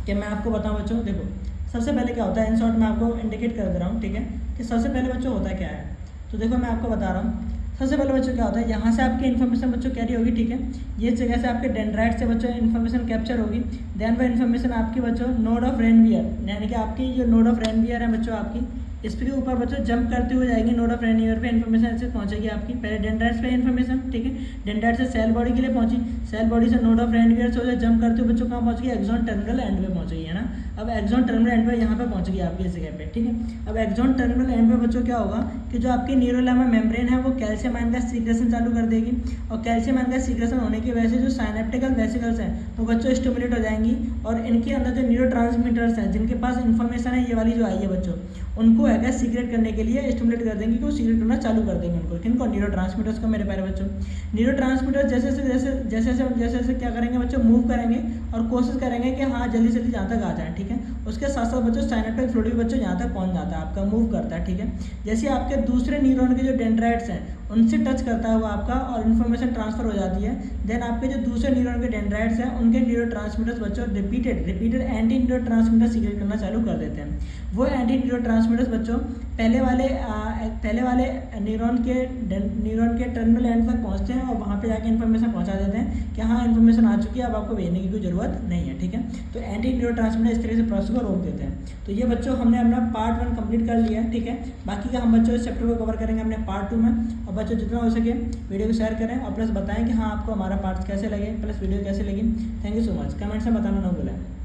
कि मैं आपको बताऊँ बच्चों, देखो सबसे पहले क्या होता है, इन शॉर्ट मैं आपको इंडिकेट कर दे रहा हूँ, ठीक है, कि सबसे पहले बच्चों होता क्या है। तो देखो मैं आपको बता रहा हूँ, सबसे पहले बच्चों क्या होता है, यहाँ से आपकी इन्फॉर्मेशन बच्चों कैरी होगी, ठीक है, ये जगह से आपके डेंड्राइट से बच्चों इन्फॉर्मेशन कैप्चर होगी, देन वो इन्फॉर्मेशन आपकी बच्चों नोड ऑफ रेनवियर, यानी कि आपकी जो नोड ऑफ रेनवियर है बच्चों, आपकी इस पे के ऊपर बच्चों जंप करते हुए जाएंगे, नोड ऑफ रेनियर पे इन्फॉर्मेशन ऐसे पहुंचेगी आपकी, पहले डेंड्राइट्स पे इन्फॉर्मेशन, ठीक है, डेंड्राइट से सेल बॉडी के लिए पहुंची, सेल बॉडी से नोड ऑफ रेनियर से जंप करते हुए बच्चों कहाँ पहुंच गई, एक्सॉन टर्मिनल एंड पे पहुंचेगी, है ना। अब एक्सॉन टर्मिनल एंड पे यहाँ पे पहुंचेगी आपकी इस जगह पे, ठीक है। अब एक्सॉन टर्मिनल एंड पे बच्चों क्या होगा कि जो आपकी न्यूरोलेमा मेम्ब्रेन है वो कैल्शियम आयन का सीक्रेशन चालू कर देगी, और कैल्शियम आयन का सीक्रेशन होने की वजह से जो साइनेप्टिकल वेसिकल्स हैं वो बच्चों स्टिमुलेट हो जाएंगी, और इनके अंदर जो न्यूरोट्रांसमीटर्स हैं जिनके पास इन्फॉर्मेशन है ये वाली जो आई है बच्चों, उनको है सीक्रेट करने के लिए स्टिमुलेट कर देंगे कि वो सीक्रेट करना चालू कर देंगे उनको, किनको, न्यूरोट्रांसमीटर्स को मेरे प्यारे बच्चों। न्यूरोट्रांसमीटर्स जैसे क्या करेंगे बच्चों, मूव करेंगे और कोशिश करेंगे कि हाँ जल्दी से जल्दी यहाँ तक आ जाए, ठीक है। उसके साथ साथ बच्चों साइनेप्टिक फ्लूइड भी बच्चों यहाँ तक पहुँच जाता है आपका, मूव करता है, ठीक है। जैसे आपके दूसरे न्यूरॉन के जो डेंड्राइट्स हैं उनसे टच करता है वो आपका और इन्फॉर्मेशन ट्रांसफर हो जाती है, देन आपके जो दूसरे न्यूरॉन के डेंड्राइट्स हैं उनके न्यूरोट्रांसमीटर्स बच्चों रिपीटेड एंटी न्यूरोट्रांसमीटर सीक्रेट करना चालू कर देते हैं। वो एंटी न्यूरोट्रांसमीटर्स बच्चों पहले वाले न्यूरॉन के टर्मिनल एंड तक पहुंचते हैं और वहाँ पे जाके इन्फॉर्मेशन पहुंचा देते हैं कि हाँ इन्फॉर्मेशन आ चुकी है, अब आपको भेजने की कोई ज़रूरत नहीं है, ठीक है। तो एंटी न्यूरोट्रांसमीटर इस तरह से प्रोसेस को रोक देते हैं। तो ये बच्चों हमने अपना पार्ट 1 कंप्लीट कर लिया है, ठीक है। बाकी का हम बच्चों इस चैप्टर को कवर करेंगे अपने पार्ट 2 में। और बच्चों जितना हो सके वीडियो को शेयर करें और प्लस बताएं कि हाँ आपको हमारा पार्ट्स कैसे लगे, प्लस वीडियो कैसे लगी। Thank you so much, comments में बताना ना भूलें।